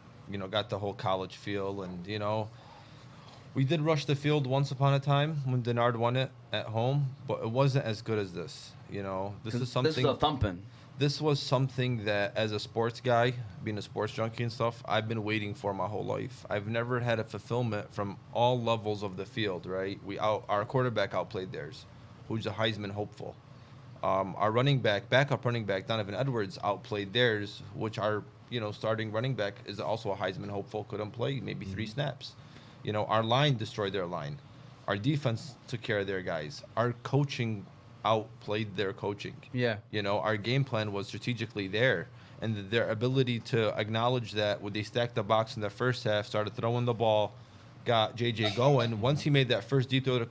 got the whole college feel. And, we did rush the field once upon a time when Denard won it at home, but it wasn't as good as this. This is something. This is a thumping. This was something that, as a sports guy, being a sports junkie and stuff, I've been waiting for my whole life. I've never had a fulfillment from all levels of the field, right? Our quarterback outplayed theirs, who's a Heisman hopeful. Our backup running back, Donovan Edwards, outplayed theirs, which our, starting running back is also a Heisman hopeful, couldn't play maybe 3 snaps. Our line destroyed their line. Our defense took care of their guys. Our coaching outplayed their coaching. Yeah. Our game plan was strategically there. And their ability to acknowledge that when they stacked the box in the first half, started throwing the ball, got JJ going. Once he made that first deep throw to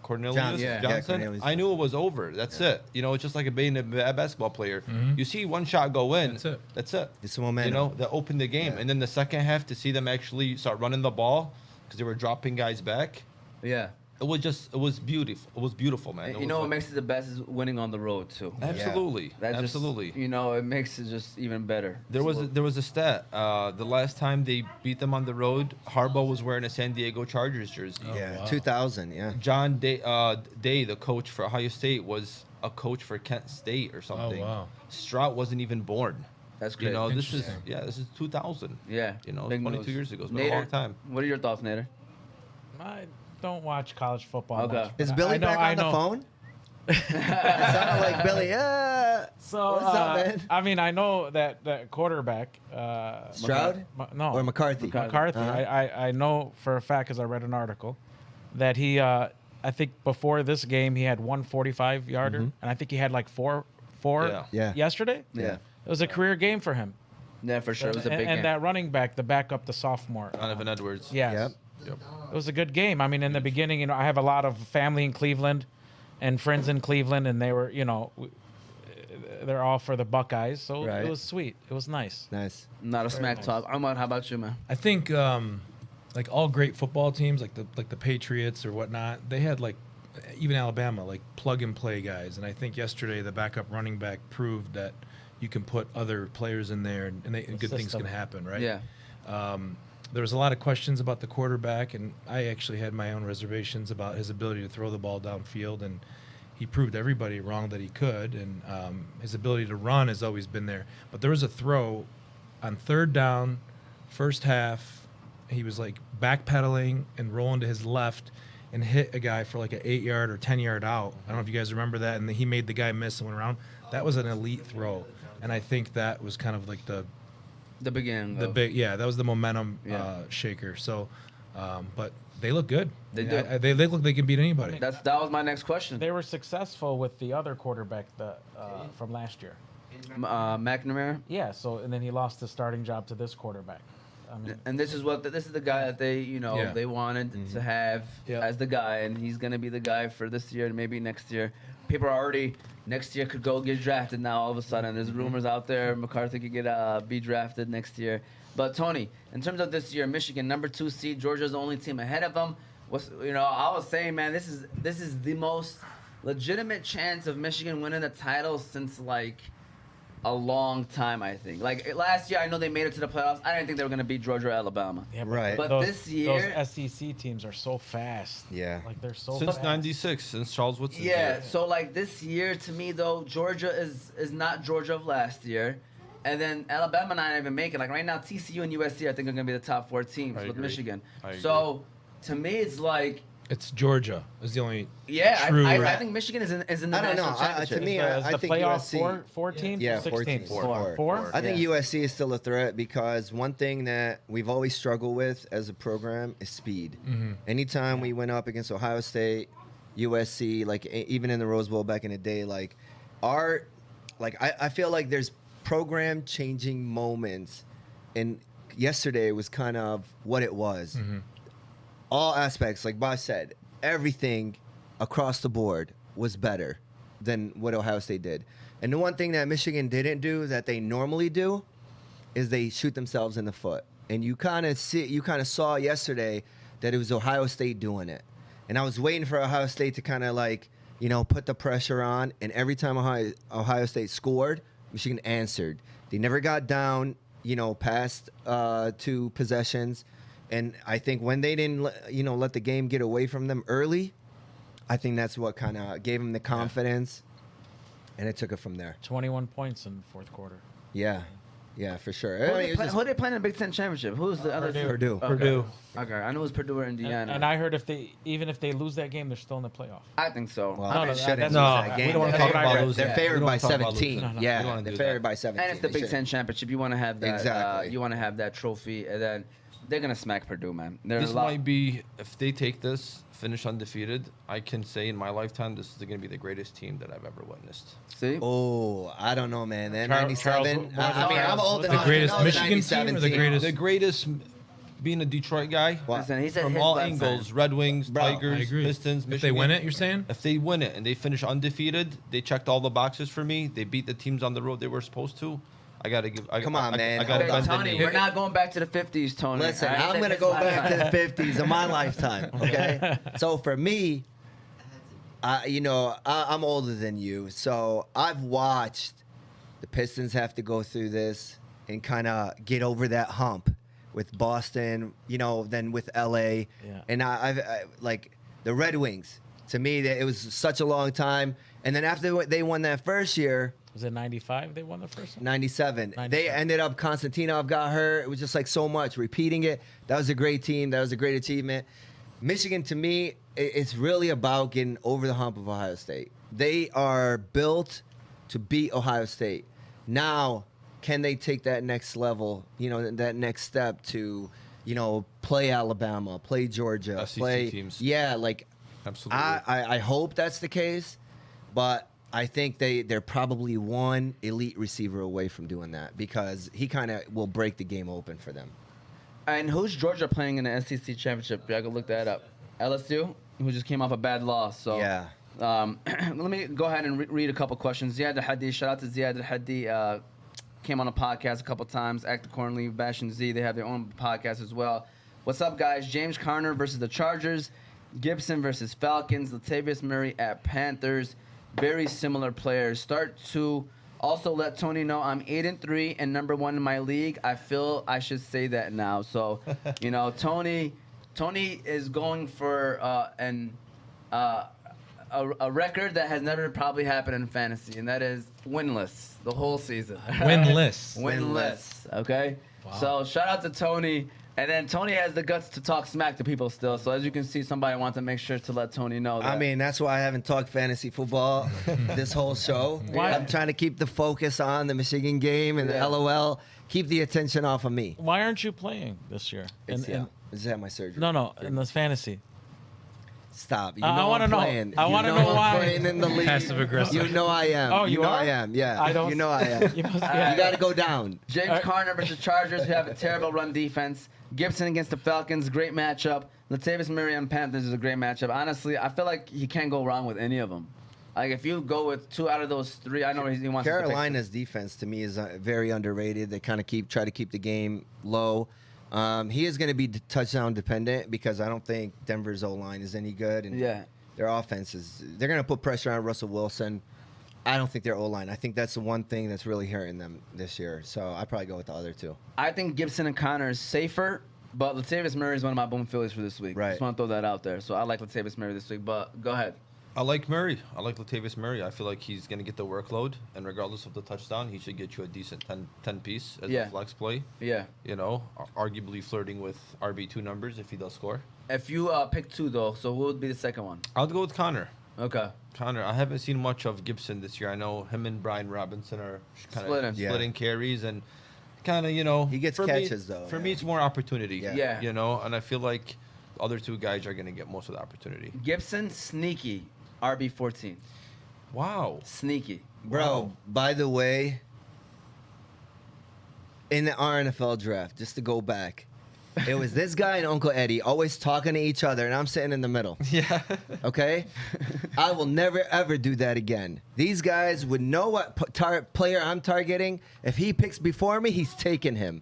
Cornelius Johnson, Cornelius. I knew it was over. That's it. It's just like being a basketball player. You see one shot go in. That's it. It's the momentum. That opened the game. And then the second half, to see them actually start running the ball because they were dropping guys back. Yeah. It was beautiful. It was beautiful, man. What makes it the best is winning on the road too. Absolutely. That Absolutely. Just, it makes it just even better. There was a stat. The last time they beat them on the road, Harbaugh was wearing a San Diego Chargers jersey. Wow. 2000. Yeah. John Day, the coach for Ohio State, was a coach for Kent State or something. Oh, wow. Stroud wasn't even born. That's great. This is 2000. Yeah. 22 years ago. It's been a long time. What are your thoughts, Nader? I don't watch college football. Okay. Much. Is Billy back on the phone? It sounded like Billy. So what's up, man? I mean, I know that quarterback. Stroud? No. Or McCarthy? McCarthy. Uh-huh. I know for a fact, because I read an article, that he, I think before this game, he had 145 yarder, and I think he had like four Yeah. yesterday. Yeah. It was a career game for him. Yeah, for sure. It was a big game. And that running back, the backup, the sophomore. Donovan Edwards. Yes. Yep. It was a good game. I mean, in the beginning, I have a lot of family in Cleveland and friends in Cleveland, and they were, they're all for the Buckeyes. So Right. it was sweet. It was nice. Nice. Not a smack talk. Omar, how about you, man? I think like all great football teams, like the Patriots or whatnot, they had like even Alabama, like plug and play guys. And I think yesterday the backup running back proved that you can put other players in there and good things system. can happen, right? Yeah. There was a lot of questions about the quarterback, and I actually had my own reservations about his ability to throw the ball downfield, and he proved everybody wrong that he could, and his ability to run has always been there. But there was a throw on 3rd down, first half. He was like backpedaling and rolling to his left and hit a guy for like an 8-yard or 10-yard out. I don't know if you guys remember that, and he made the guy miss and went around. That was an elite throw, and I think that was kind of like the beginning. that was the momentum shaker. So, but they look good. They do. They look like they can beat anybody. That was my next question. They were successful with the other quarterback from last year. McNamara. Yeah. So and then he lost the starting job to this quarterback. I mean, And this is the guy that they they wanted to have as the guy, and he's gonna be the guy for this year and maybe next year. People are already next year could go get drafted now. All of a sudden, there's rumors out there McCarthy could get be drafted next year. But Tony, in terms of this year, Michigan number 2 seed, Georgia's the only team ahead of them. I was saying, man, this is the most legitimate chance of Michigan winning the title since like a long time, I think. Like last year, I know they made it to the playoffs. I didn't think they were going to beat Georgia or Alabama. yeah, Right. But this year, those SEC teams are so fast. Yeah. Like they're so Since fast. '96, since Charles Woodson. yeah. So like this year, to me though, Georgia is not Georgia of last year, and then Alabama not even make it. Like right now, TCU and USC I think are going to be the top 4 teams I with agree. Michigan. I So to me, it's like. It's Georgia is the only Yeah, true. I think Michigan is in the I don't know. national championship. To me, Is I the think playoff USC. four teams? Yeah, or 6 4 teams? teams. Four? I think Yeah. USC is still a threat because one thing that we've always struggled with as a program is speed. Anytime we went up against Ohio State, USC, like even in the Rose Bowl back in the day, I feel like there's program changing moments, and yesterday was kind of what it was. All aspects, like Bosh said, everything across the board was better than what Ohio State did. And the one thing that Michigan didn't do that they normally do is they shoot themselves in the foot. And you kind of saw yesterday that it was Ohio State doing it. And I was waiting for Ohio State to kind of like, put the pressure on. And every time Ohio State scored, Michigan answered. They never got down, past 2 possessions. And I think when they didn't, let the game get away from them early, I think that's what kind of gave them the confidence. And it took it from there. 21 points in the fourth quarter. Yeah. Yeah, for sure. Who are they playing in the Big Ten championship? Who's the other team? Purdue. Okay. Purdue. Okay, I know it was Purdue or Indiana. And I heard even if they lose that game, they're still in the playoff. I think so. Well, No, they no, shouldn't that's lose what that I'm game. saying. We don't wanna They're talk about favored- losing. They're Yeah, favored we don't by talk about 17. losing. No, Yeah, we don't wanna they're do favored that. by 17. And it's the They Big shouldn't. Ten championship. You want to have that. Exactly. You want to have that trophy, and then they're gonna smack Purdue, man. They're This a lot. might be, if they take this, finish undefeated, I can say in my lifetime, this is going to be the greatest team that I've ever witnessed. See? Oh, I don't know, man. That Charles- 97. I mean, I'm old The enough to greatest know the Michigan team 97 or the greatest- The greatest, being a Detroit guy, Well, Listen, he said from his all last angles, time. Red Wings, Bro, I Tigers, I agree. Pistons, If Michigan. they win it, you're saying? If they win it and they finish undefeated, they checked all the boxes for me. They beat the teams on the road they were supposed to. I gotta give. Come on, man. I gotta Okay, Hold on. bend the Tony, knee. we're not going back to the 50s, Tony. Listen, All right? I'm going to go back to the 50s of my lifetime, okay? So for me, I'm older than you. So I've watched the Pistons have to go through this and kind of get over that hump with Boston, then with LA. Yeah. And I like the Red Wings. To me, it was such a long time. And then after they won that first year, Was it 95 they won the first one? 97. 97. They ended up, Konstantinov got hurt. It was just like so much. Repeating it, that was a great team. That was a great achievement. Michigan, to me, it's really about getting over the hump of Ohio State. They are built to beat Ohio State. Now, can they take that next level, that next step to, play Alabama, play Georgia, SEC play teams. Yeah, like Absolutely. I hope that's the case, but I think they're probably one elite receiver away from doing that because he kind of will break the game open for them. And who's Georgia playing in the SEC championship? I can look that up. LSU, who just came off a bad loss. So Yeah. let me go ahead and read a couple questions. Ziad Al-Hadi, shout out to Ziad Al-Hadi. Came on a podcast a couple times. Act Accordingly, Bash and Z, they have their own podcast as well. What's up, guys? James Conner versus the Chargers. Gibson versus Falcons. Latavius Murray at Panthers. Very similar players. Start to also let Tony know I'm 8-3 and number 1 in my league. I feel I should say that now. So, Tony is going for a record that has never probably happened in fantasy, and that is winless the whole season. Winless. Winless. Okay. So shout out to Tony. And then Tony has the guts to talk smack to people still. So as you can see, somebody wants to make sure to let Tony know that. I mean, that's why I haven't talked fantasy football this whole show. Why? I'm trying to keep the focus on the Michigan game and the LOL. Keep the attention off of me. Why aren't you playing this year? It's, Just had my surgery. No, in this fantasy. Stop. I I'm wanna know. playing. I You wanna know know I'm why. playing in the league. Passive aggressive. You know I am. Oh, you know are? I am. Yeah. I don't- You know I am. You must be- You got to go down. James Conner versus Chargers, who have a terrible run defense. Gibson against the Falcons, great matchup. Latavius Murray on Panthers is a great matchup. Honestly, I feel like he can't go wrong with any of them. Like, if you go with 2 out of those 3, I know he wants to pick. Carolina's defense to me is very underrated. They kind of try to keep the game low. He is going to be touchdown dependent because I don't think Denver's O-line is any good. And Yeah. their offense they're going to put pressure on Russell Wilson. I don't think their O-line. I think that's the one thing that's really hurting them this year. So I'd probably go with the other 2. I think Gibson and Connor is safer, but Latavius Murray is one of my boom Phillies for this week. Right. Just want to throw that out there. So I like Latavius Murray this week, but go ahead. I like Murray. I like Latavius Murray. I feel like he's going to get the workload, and regardless of the touchdown, he should get you a decent 10 piece as a flex play. Yeah. Arguably flirting with RB2 numbers if he does score. If you pick 2, though, so who would be the second one? I'll go with Connor. Okay. Connor, I haven't seen much of Gibson this year. I know him and Brian Robinson are kind Splitting. of Yeah. splitting carries and kind of, He gets for catches, me, though, For yeah. me, it's more opportunity. Yeah. And I feel like the other 2 guys are going to get most of the opportunity. Gibson, sneaky, RB14. Wow. Sneaky. Bro, Wow. by the way, in the NFL draft, just to go back, It was this guy and Uncle Eddie always talking to each other, and I'm sitting in the middle. Yeah. Okay? I will never, ever do that again. These guys would know what player I'm targeting. If he picks before me, he's taking him.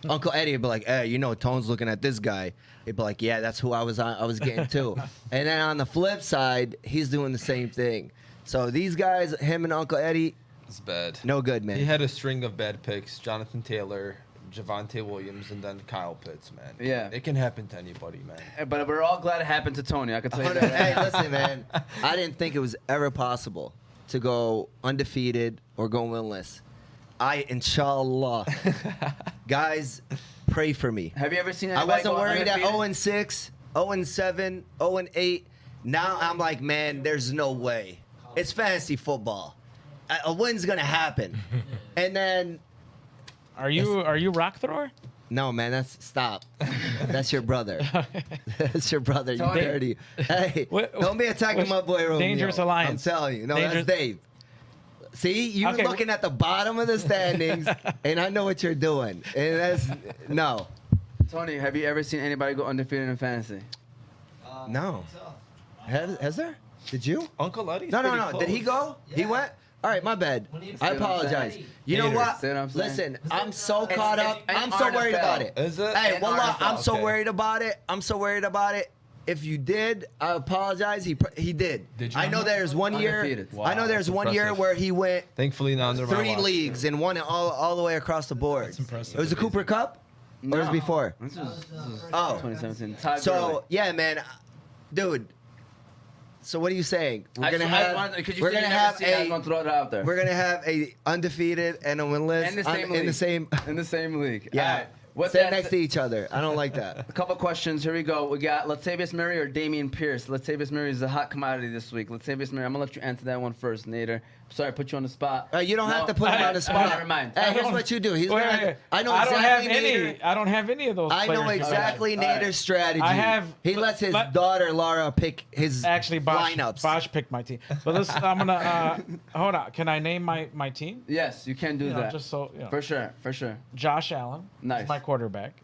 Uncle Eddie would be like, hey, Tone's looking at this guy. He'd be like, yeah, that's who I was getting too. And then on the flip side, he's doing the same thing. So these guys, him and Uncle Eddie, It's bad. no good, man. He had a string of bad picks. Jonathan Taylor, Javonte Williams, and then Kyle Pitts, man. Yeah. It can happen to anybody, man. But we're all glad it happened to Tony. I can tell you that. Hey, listen, man. I didn't think it was ever possible to go undefeated or go winless. Inshallah. Guys, pray for me. Have you ever seen I anybody wasn't go worried at undefeated? 0-6, 0-7, 0-8. Now I'm like, man, there's no way. It's fantasy football. A win's gonna happen. And then, Are you rock thrower? no, man, stop. That's your brother. That's your brother. You Tony. dirty. Hey, What- don't be attacking my boy Romeo. Dangerous alliance. I'm telling you. No, Dangerous- that's Dave. See, you're Okay, looking at the bottom of the standings, and I know what you're doing. And that's no. Tony, have you ever seen anybody go undefeated in fantasy? No. Has there? Did you? Uncle Eddie's No. pretty Did he close. go? He went? All right, my bad. I apologize. You know Nader, what? see what I'm saying? Listen, I'm so caught up. I'm so an worried RFL. about it. Is it? Hey, An wallah, RFL, I'm so okay. worried about it. I'm so worried about it. If you did, I apologize. He did. Did you I know not? there's one year. Undefeated. I know there's one year impressive. where he went Thankfully, not under my 3 watch. leagues and won it all the way across the board. That's impressive. It was the Cooper Cup? Or was it before? This was Oh. 2017. Todd Gurley. So, yeah, man. Dude. So what are you saying? We're gonna have to throw it out there. we're gonna have a undefeated and a winless in the same in league. the same in the same league. yeah. All right. With Sit that next said- to each other. I don't like that. A couple questions. Here we go. We got Latavius Murray or Damian Pierce. Latavius Murray is a hot commodity this week. Latavius Murray, I'm going to let you answer that one first, Nader. Sorry, I put you on the spot. You don't have No, to put him on the spot. Never mind. Hey, here's what you do. He's Wait, gonna, wait, wait. I know I don't have exactly any. I don't have any of those. I know players. exactly All right. Nader's strategy. I have- He lets his let- daughter Laura pick his Actually, lineups. Bosh picked my team. But listen, I'm gonna hold on. Can I name my team? Yes, you can do You know, that. just so you know. For sure, for sure. Josh Allen Nice. is my quarterback.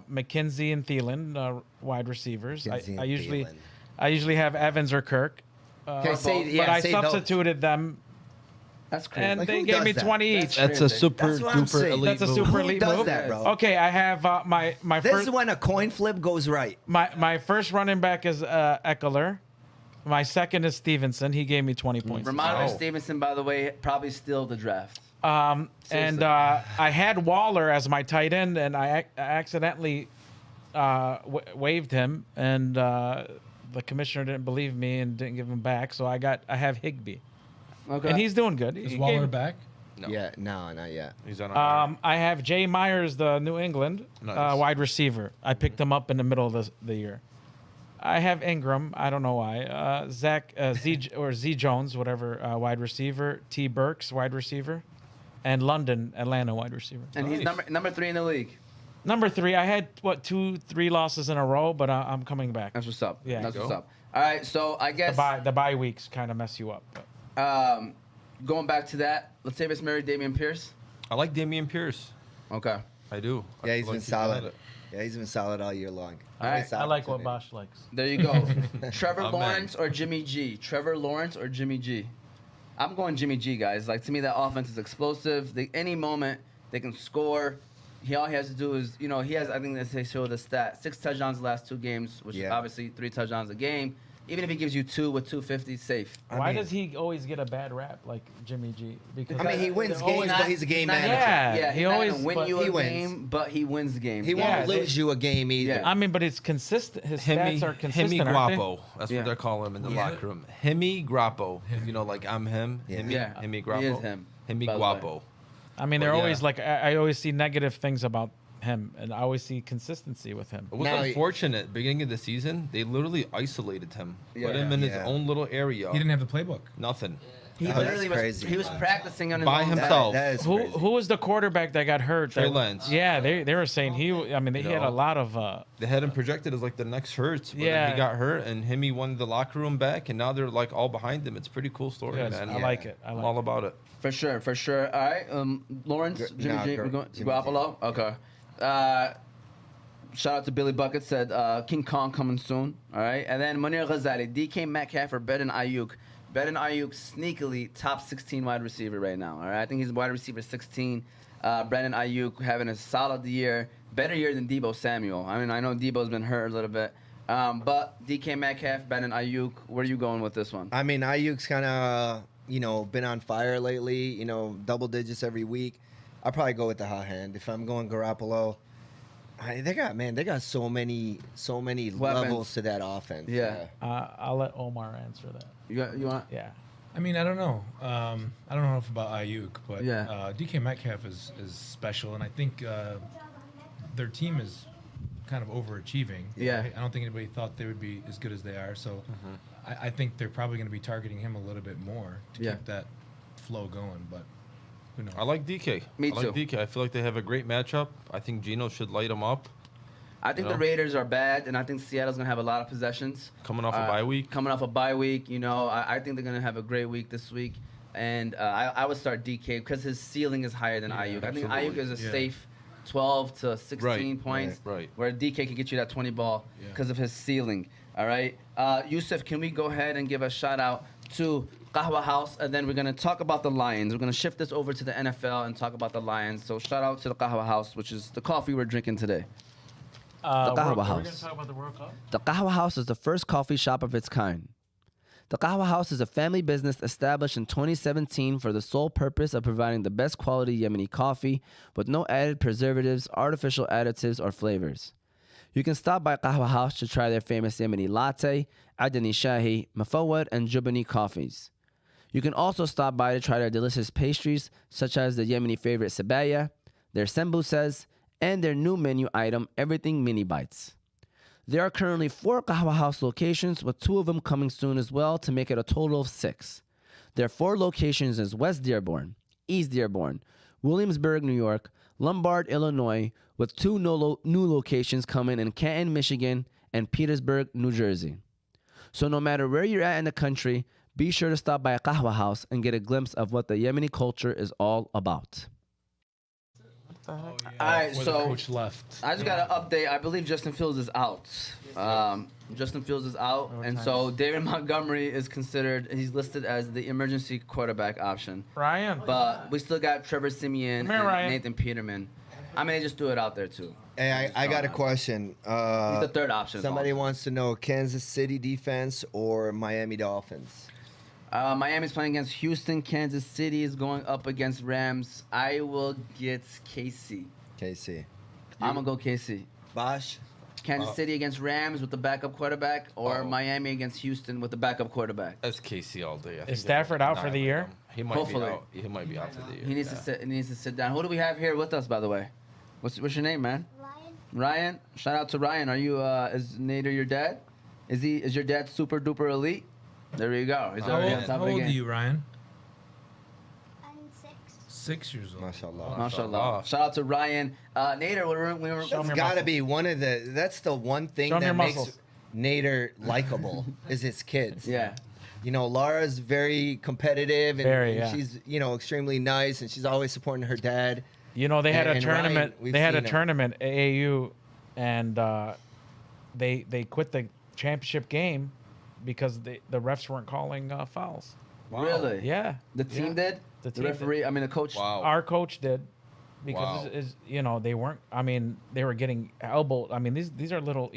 McKenzie and Thielen, wide receivers. McKenzie I and usually Thielen. I usually have Evans or Kirk. Okay, say- but yeah, I say those. substituted them, That's crazy. and Like, they who gave does me that? 20 each. That's a crazy. super That's what I'm duper saying. elite That's a move. super Who elite does move. that, bro? Okay, I have my This first is when a coin flip goes right. my first running back is Eckler. My second is Stevenson. He gave me 20 points. Ramondre Oh. Stevenson, by the way, probably still the draft. And Seriously. I had Waller as my tight end, and I accidentally waived him, and the commissioner didn't believe me and didn't give him back. So I have Higbee, Okay. and he's doing good. Is He Waller gave- back? No. Yeah, no, not yet. He's on a I have Jay Myers, the New England Nice. wide receiver. I picked him up in the middle of the year. I have Ingram. I don't know why. Z Jones, whatever, wide receiver. T Burks, wide receiver, and London, Atlanta, wide receiver. and he's Nice. number 3 in the league. Number 3, I had 2-3 losses in a row, but I'm coming back. That's what's up. Yeah. That's Go. what's up. All right, so I guess The bye weeks kind of mess you up. But. Going back to that, Latavius Murray, Damian Pierce. I like Damian Pierce. Okay. I do. Yeah, I he's like been keep solid. at it. Yeah, he's been solid all year long. All right, I like what Bosh likes. There you go. Trevor Amen. Lawrence or Jimmy G? Trevor Lawrence or Jimmy G? I'm going Jimmy G, guys. Like, to me, that offense is explosive. Any moment they can score. All he has to do is, he has, I think they show the stat, 6 touchdowns the last 2 games, which is Yeah. obviously 3 touchdowns a game. Even if he gives you 2 with 250, safe. Why mean- does he always get a bad rap like Jimmy G? Because I mean, he wins They're always games, but he's a game manager. Yeah, He he always always- win but you he a wins. game, but he wins the game. He Yeah, won't lose you a game either. Yeah. I mean, but it's consistent. His Hemi, stats are consistent. Hemi aren't they? Guapo. That's Yeah. what they're calling him in the Yeah. locker room. Hemi Guapo. Like I'm him. Yeah. Hemi, Yeah. Hemi He Guapo. is him, Hemi by the way. Guapo. I mean, But they're yeah. always like I always see negative things about him, and I always see consistency with him. It was Now he- unfortunate. Beginning of the season, they literally isolated him. Yeah. Put him in his Yeah. own little area. He didn't have the playbook. Nothing. He Oh, literally that's was. crazy. He was practicing on his By own. himself. That is Who crazy. was the quarterback that got hurt? Trey that- Lance. Yeah, they were saying he. I mean, he had a know. lot of. They had him projected as like the next Hurts. But then Yeah. he got hurt, and Hemi won the locker room back, and now they're like all behind him. It's a pretty cool story, Yes, man. I like it. I I'm like all it. about it. For sure, for sure. All right, Lawrence, Jimmy G, we're going Jimmy G. Garoppolo. Okay. Shout out to Billy Bucket said King Kong coming soon. All right, and then Munir Ghazali, DK Metcalf or Ben Ayuk. Ben Ayuk sneakily top 16 wide receiver right now. All right, I think he's wide receiver 16. Brandon Ayuk having a solid year, better year than Debo Samuel. I mean, I know Debo's been hurt a little bit, but DK Metcalf, Brandon Ayuk. Where are you going with this one? I mean, Ayuk's kind of been on fire lately. Double digits every week. I'll probably go with the hot hand if I'm going Garoppolo. They got so many levels to that offense. Yeah. I'll let Omar answer that. You want? Yeah. I mean, I don't know. I don't know enough about Ayuk, but Yeah. DK Metcalf is special, and I think their team is kind of overachieving. Yeah. Right? I don't think anybody thought they would be as good as they are, so I think they're probably going to be targeting him a little bit more to keep that flow going, but who knows? I like DK. Me I like too. DK. I feel like they have a great matchup. I think Geno should light them up. I think the Raiders are bad, and I think Seattle's gonna have a lot of possessions. Coming off a bye week. Coming off a bye week, I think they're gonna have a great week this week, and I would start DK because his ceiling is higher than Ayuk. I think Ayuk is a safe 12 to 16 points, right. where DK can get you that 20 ball because of his ceiling. All right, Yusuf, can we go ahead and give a shout out to Qahwa House, and then we're gonna talk about the Lions. We're gonna shift this over to the NFL and talk about the Lions. So shout out to the Qahwa House, which is the coffee we're drinking today. The Qahwa We're House. going to talk about the World Cup? The Qahwa House is the first coffee shop of its kind. The Qahwa House is a family business established in 2017 for the sole purpose of providing the best quality Yemeni coffee with no added preservatives, artificial additives, or flavors. You can stop by Qahwa House to try their famous Yemeni latte, Adani Shahi, Mafawad, and Jubani coffees. You can also stop by to try their delicious pastries, such as the Yemeni favorite Sabaya, their sembusas, and their new menu item, Everything Mini Bites. There are currently 4 Qahwa House locations, with 2 of them coming soon as well, to make it a total of 6. Their 4 locations is West Dearborn, East Dearborn, Williamsburg, New York, Lombard, Illinois, with 2 new locations coming in Canton, Michigan, and Petersburg, New Jersey. So no matter where you're at in the country, be sure to stop by a Qahwa House and get a glimpse of what the Yemeni culture is all about. All right, Where the so coach left. I just got an update. I believe Justin Fields is out. Justin Fields is out, and so David Montgomery is considered. He's listed as the emergency quarterback option. Ryan. But we still got Trevor Siemian Come here, and Ryan. Nathan Peterman. I mean, just threw it out there too. Hey, I got a question. He's the third option. Somebody wants to know Kansas City defense or Miami Dolphins. Miami's playing against Houston. Kansas City is going up against Rams. I will get KC. KC. I'm gonna go KC. Bosh. Kansas City against Rams with the backup quarterback, or Miami against Houston with the backup quarterback. That's KC all day. I think Is Stafford out for the year? He might Hopefully. be out. He might be out for the year. He needs to sit. He needs to sit down. Who do we have here with us, by the way? What's your name, man? Ryan. Shout out to Ryan. Are you? Is Nader your dad? Is your dad super duper elite? There you go. He's How already old, on top how of the old are game. you, Ryan? I'm 6. 6 years old. MashaAllah. Mashallah. Shout out to Ryan. Nader, we were Show 'em That's your got to muscles. be one of the. That's the one thing Show 'em that your makes muscles. Nader likable is his kids. yeah. Laura's very competitive and, Very, and yeah. she's extremely nice and she's always supporting her dad. You know, they had a And Ryan, tournament. we've They had a seen it. tournament, AAU, and they quit the championship game because the refs weren't calling fouls. Really? Yeah. The team did. The The team referee. I mean, the coach. Wow. Our coach did because Wow. they weren't. I mean, they were getting elbowed. I mean, these are little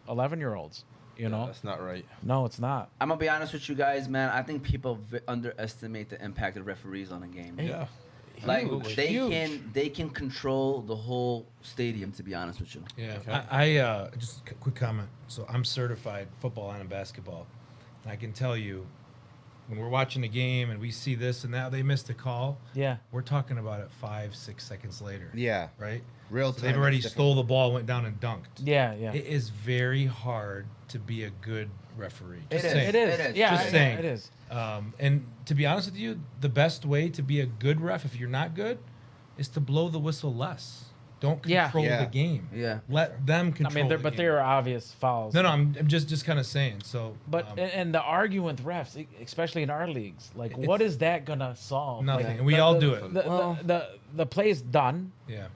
11-year-olds. You know, That's not right. no, it's not. I'm gonna be honest with you guys, man. I think people underestimate the impact of referees on a game. Yeah. Like Huge. they can control the whole stadium. To be honest with you. Yeah, Okay. I just a quick comment. So I'm certified football and basketball. And I can tell you, when we're watching a game and we see this and that, they missed a call. Yeah. We're talking about it 5-6 seconds later. Yeah. Right. Real So time. they've already is different. stole the ball, went down and dunked. Yeah, yeah. It is very hard to be a good referee. Just is. saying. It is. It is. Yeah, Just yeah, saying. it is. And to be honest with you, the best way to be a good ref, if you're not good, is to blow the whistle less. Don't Yeah. control Yeah. the game. Yeah. Let them control. I mean, the but game. there are obvious fouls. No, I'm just kind of saying. So, But and the arguing with refs, especially in our leagues, like what is that gonna solve? nothing. Like, And we all do it. The play's done. Yeah.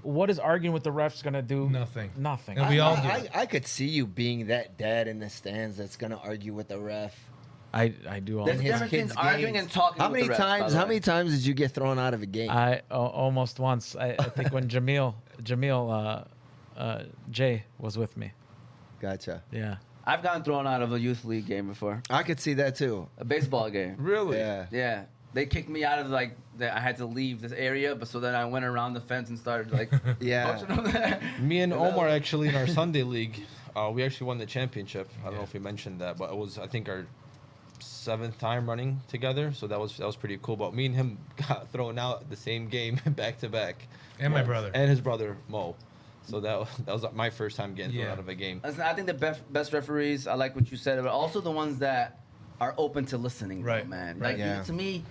what is arguing with the refs gonna do? Nothing. Nothing. And we all do. I could see you being that dad in the stands that's gonna argue with the ref. I do all. There's in a his difference kids' between arguing games. and talking. How with many the refs, by times? the How way. many times did you get thrown out of a game? Almost once. I think when Jamil Jay was with me. Gotcha. Yeah. I've gotten thrown out of a youth league game before. I could see that too. A baseball game. Really? Yeah. Yeah. They kicked me out of I had to leave this area, but so then I went around the fence and started Yeah. punching them there. Me and Omar actually in our Sunday league, we actually won the championship. I don't know if we mentioned that, but it was I think our 7th time running together, so that was pretty cool. But me and him got thrown out the same game back to back, And my brother. and his brother Mo. So that was my first time getting thrown Yeah. out of a game. Listen, I think the best referees, I like what you said, but also the ones that are open to listening, though, Right, man. right. Like, Yeah. to me,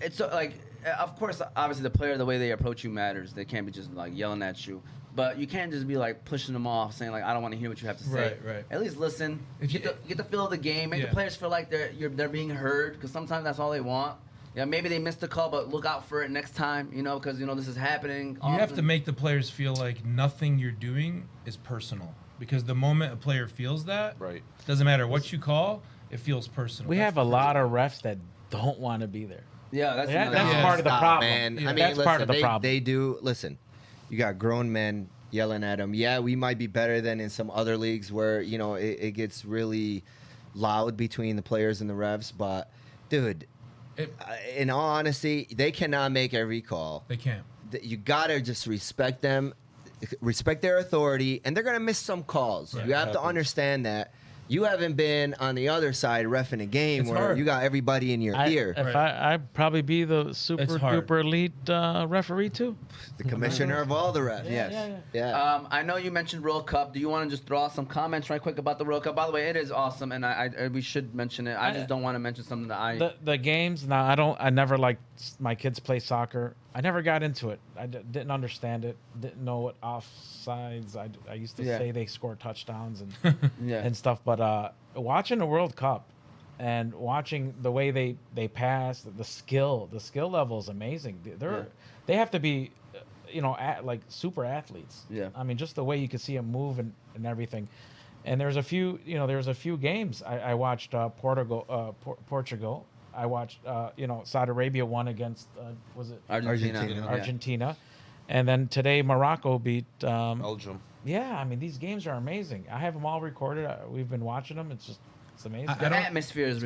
it's of course, obviously, the player, the way they approach you matters. They can't be just yelling at you, but you can't just be pushing them off, saying I don't want to hear what you have to say. Right. At least listen. If you- Get the feel of the game. Make Yeah. the players feel like they're being heard, because sometimes that's all they want. Yeah, maybe they missed the call, but look out for it next time. Because this is happening. You have to often. make the players feel like nothing you're doing is personal. Because the moment a player feels that, Right. doesn't matter what you call, it feels personal. We have a lot of refs that don't want to be there. Yeah, that's Yeah, another that's thing. part of the Stop, problem. man. Yeah. I mean, That's part of the they, problem. They do. Listen, you got grown men yelling at them. Yeah, we might be better than in some other leagues where it gets really loud between the players and the refs. But, dude, in all honesty, they cannot make every call. They can't. You gotta just respect them, respect their authority, and they're gonna miss some calls. Right. You have to Happens. understand that. You haven't been on the other side reffing a game It's where hard. you got everybody in your ear. If Right. I'd probably be the super It's hard. duper elite referee too. The commissioner of all the refs. Yes. Yeah. I know you mentioned World Cup. Do you want to just throw out some comments right quick about the World Cup? By the way, it is awesome, and I we should mention it. I just don't want to mention something that I. The games now. I never liked my kids play soccer. I never got into it. I didn't understand it. Didn't know what offsides. I used to Yeah. say they score touchdowns and Yeah. and stuff. But watching the World Cup and watching the way they pass, the skill level is amazing. They have to be, like super athletes. Yeah. I mean, just the way you can see them move and everything. And there's a few games I watched. Portugal. I watched. Saudi Arabia won against. Was it Argentina. Yeah. Argentina? And then today Morocco beat. Belgium. Yeah, I mean these games are amazing. I have them all recorded. We've been watching them. It's amazing. I The don't- atmosphere is It's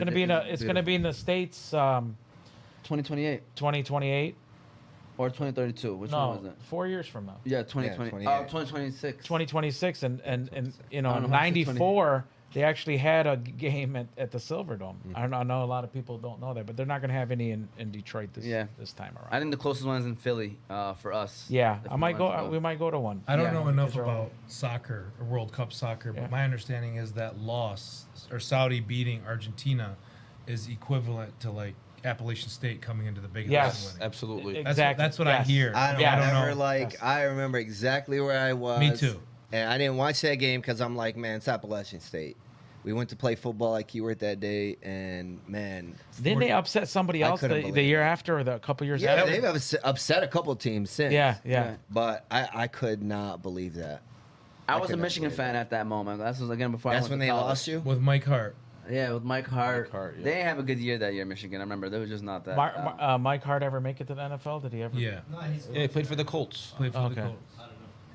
gonna be in the States. 2028 2028. or 2032. Which one was No, it? 4 years from now. Yeah, 2020. 28. Oh, 2026. 2026 and I don't in know how to say 94 they actually had a game at the Silverdome. I know a lot of people don't know that, but they're not going to have any in Detroit this time around. I think the closest one is in Philly for us. Yeah, if I we might go. want to We might go to one. I don't Yeah. know enough Because they're all- about soccer or World Cup soccer, but Yeah. my understanding is that loss or Saudi beating Argentina is equivalent to Appalachian State coming into the Big House Yes. and winning. Absolutely. It- That's Exactly, that's what I yes. hear. I don't, Yeah, I don't remember know. Yes. I remember exactly where I was. Me too. And I didn't watch that game because I'm like, man, it's Appalachian State. We went to play football at Keyword that day, and man, Didn't they upset somebody I else couldn't the believe year it. after or the couple years yeah, after? they've upset a couple teams since. Yeah. But I could not believe that. I was a couldn't Michigan believe fan that. at that moment. That was again before I That's went when to they college. lost you. With Mike Hart. Yeah, with Mike Hart. Mike Hart, yeah. They didn't have a good year that year, Michigan. I remember they were just not that. Mike Hart ever make it to the NFL? Did he ever? Yeah. Yeah, he played for the Colts. Played for Okay. the Colts.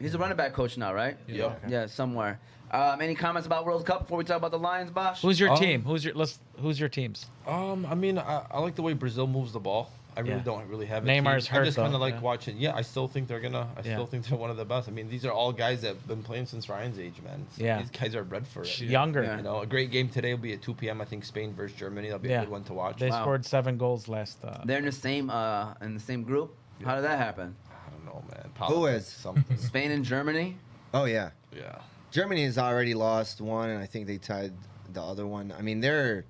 He's a running back coach now, right? Yep. Okay. Yeah, somewhere. Any comments about World Cup before we talk about the Lions, Bosh? Who's your Um, team? Who's your teams? I mean, I like the way Brazil moves the ball. I really Yeah. don't really have a Neymar's team. hurt, I just kind though, of like yeah. watching. Yeah, I still think they're gonna. I Yeah. still think they're one of the best. I mean, these are all guys that have been playing since Ryan's age, man. So Yeah. these guys are bred for it. Younger. Yeah. You know, a great game today will be at 2 p.m. I think Spain versus Germany. That'll be Yeah. a good one to watch. They Wow. scored 7 goals last. They're in the same group. How did that happen? I don't know, man. Who Politics, is? something? Spain and Germany. Oh yeah, Yeah. Germany has already lost one, and I think they tied the other one. I mean, they're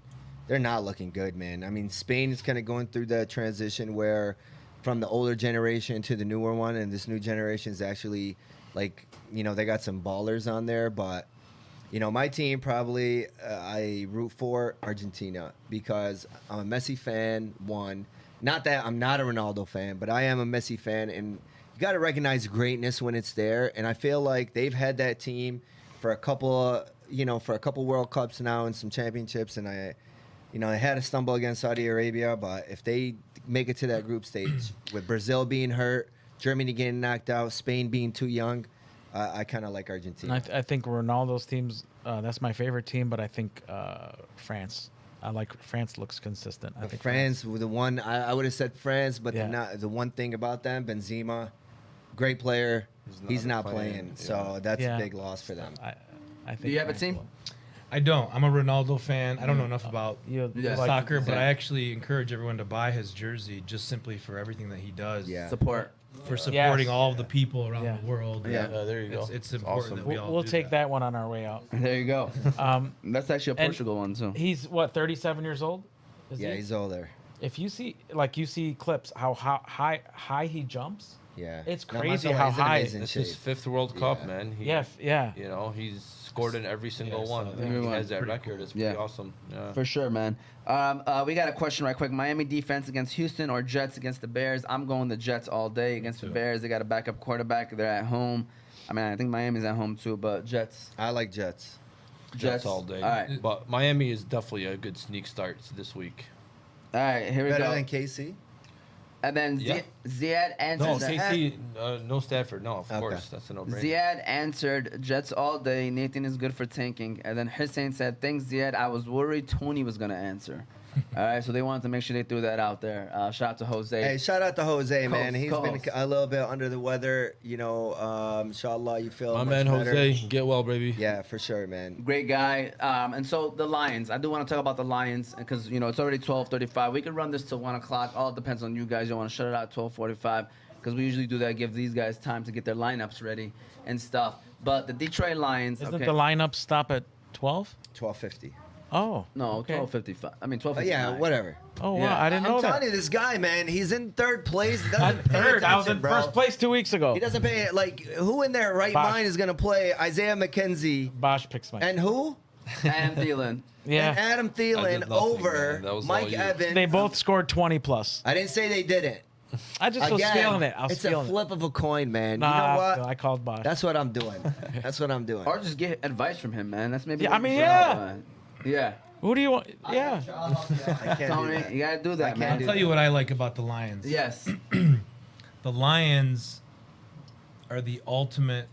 not looking good, man. I mean, Spain is kind of going through that transition where from the older generation to the newer one, and this new generation is actually they got some ballers on there, but my team probably I root for Argentina because I'm a Messi fan. One, not that I'm not a Ronaldo fan, but I am a Messi fan, and you got to recognize greatness when it's there. And I feel like they've had that team for a couple World Cups now and some championships. And they had a stumble against Saudi Arabia, but if they make it to that group stage with Brazil being hurt, Germany getting knocked out, Spain being too young, I kind of like Argentina. I think Ronaldo's teams. That's my favorite team, but I think France. I like France. Looks consistent. I think France with the one I would have said France, but Yeah. the one thing about them, Benzema, great player, he's not playing, yeah. so that's Yeah. a big loss for them. I think. Do you have a France team? will. I don't. I'm a Ronaldo fan. I don't know enough about You Yeah. like- soccer, but Yeah. I actually encourage everyone to buy his jersey just simply for everything that he does. Yeah. Support. For supporting Yes. all of the people around Yeah. the world. Yeah. there you go. It's important awesome. that we all We'll do take that one on our way out. There you go. That's actually a and Portugal one too. He's what, 37 years old? Is Yeah, he? he's older. If you see clips how high he jumps. Yeah, It's No, crazy mashallah, how he's in high- amazing It's shape. his 5th World Cup, Yeah. man. He, Yeah. You know, he's scored in every single I saw one. that. He Everyone. has that Pretty record. cool. It's pretty Yeah. awesome. Yeah. For sure, man. We got a question right quick. Miami defense against Houston or Jets against the Bears? I'm going the Jets all day against the too. Bears. They got a backup quarterback. They're at home. I mean, I think Miami's at home too, but Jets. I like Jets. Jets all day. All right. But Miami is definitely a good sneak start this week. All right, here we Better go. than KC. And then Yeah. Ziad answered. No, the- KC, no Stafford. No, of Okay. course. That's a no-brainer. Ziad answered Jets all day. Nathan is good for tanking. And then Hussein said, thanks, Ziad. I was worried Tony was going to answer. All right, so they wanted to make sure they threw that out there. Shout out to Jose. Hey, shout out to Jose, man. Coast, He's been coast. a little bit under the weather. Inshallah, you feel My much man better. Jose, get well, baby. Yeah, for sure, man. Great guy. And so the Lions. I do want to talk about the Lions because, it's already 12:35. We could run this till 1 o'clock. All depends on you guys. You want to shut it out at 12:45 because we usually do that, give these guys time to get their lineups ready and stuff. But the Detroit Lions. Isn't okay. the lineup stop at 12? 12:50. Oh. No, okay. 12:55. I mean, 12:59. Yeah, whatever. Oh wow, Yeah. I didn't know I'm that. telling you, this guy, man, he's in third place. He I'm doesn't pay third. I was attention, in bro. first place 2 weeks ago. He doesn't pay like who in their right Bosh. mind is gonna play Isaiah McKenzie Bosh picks my. and who? And Thielen. Yeah. And Adam I Thielen did nothing, over man. That was Mike all you. Evans. They both scored 20 plus. I didn't say they didn't. I just was Again, feeling it. I was it's a feeling flip of a coin, man. it. Nah, you know what? I called Bosh. That's what I'm doing. That's what I'm doing. Or just get advice from him, man. That's maybe. Yeah, what I mean, you should yeah. have, man. Yeah. Who do you want? Yeah. I can't do Tony, that. you gotta do that, can't man. do I'll tell you what I like about the Lions. Yes. The Lions are the ultimate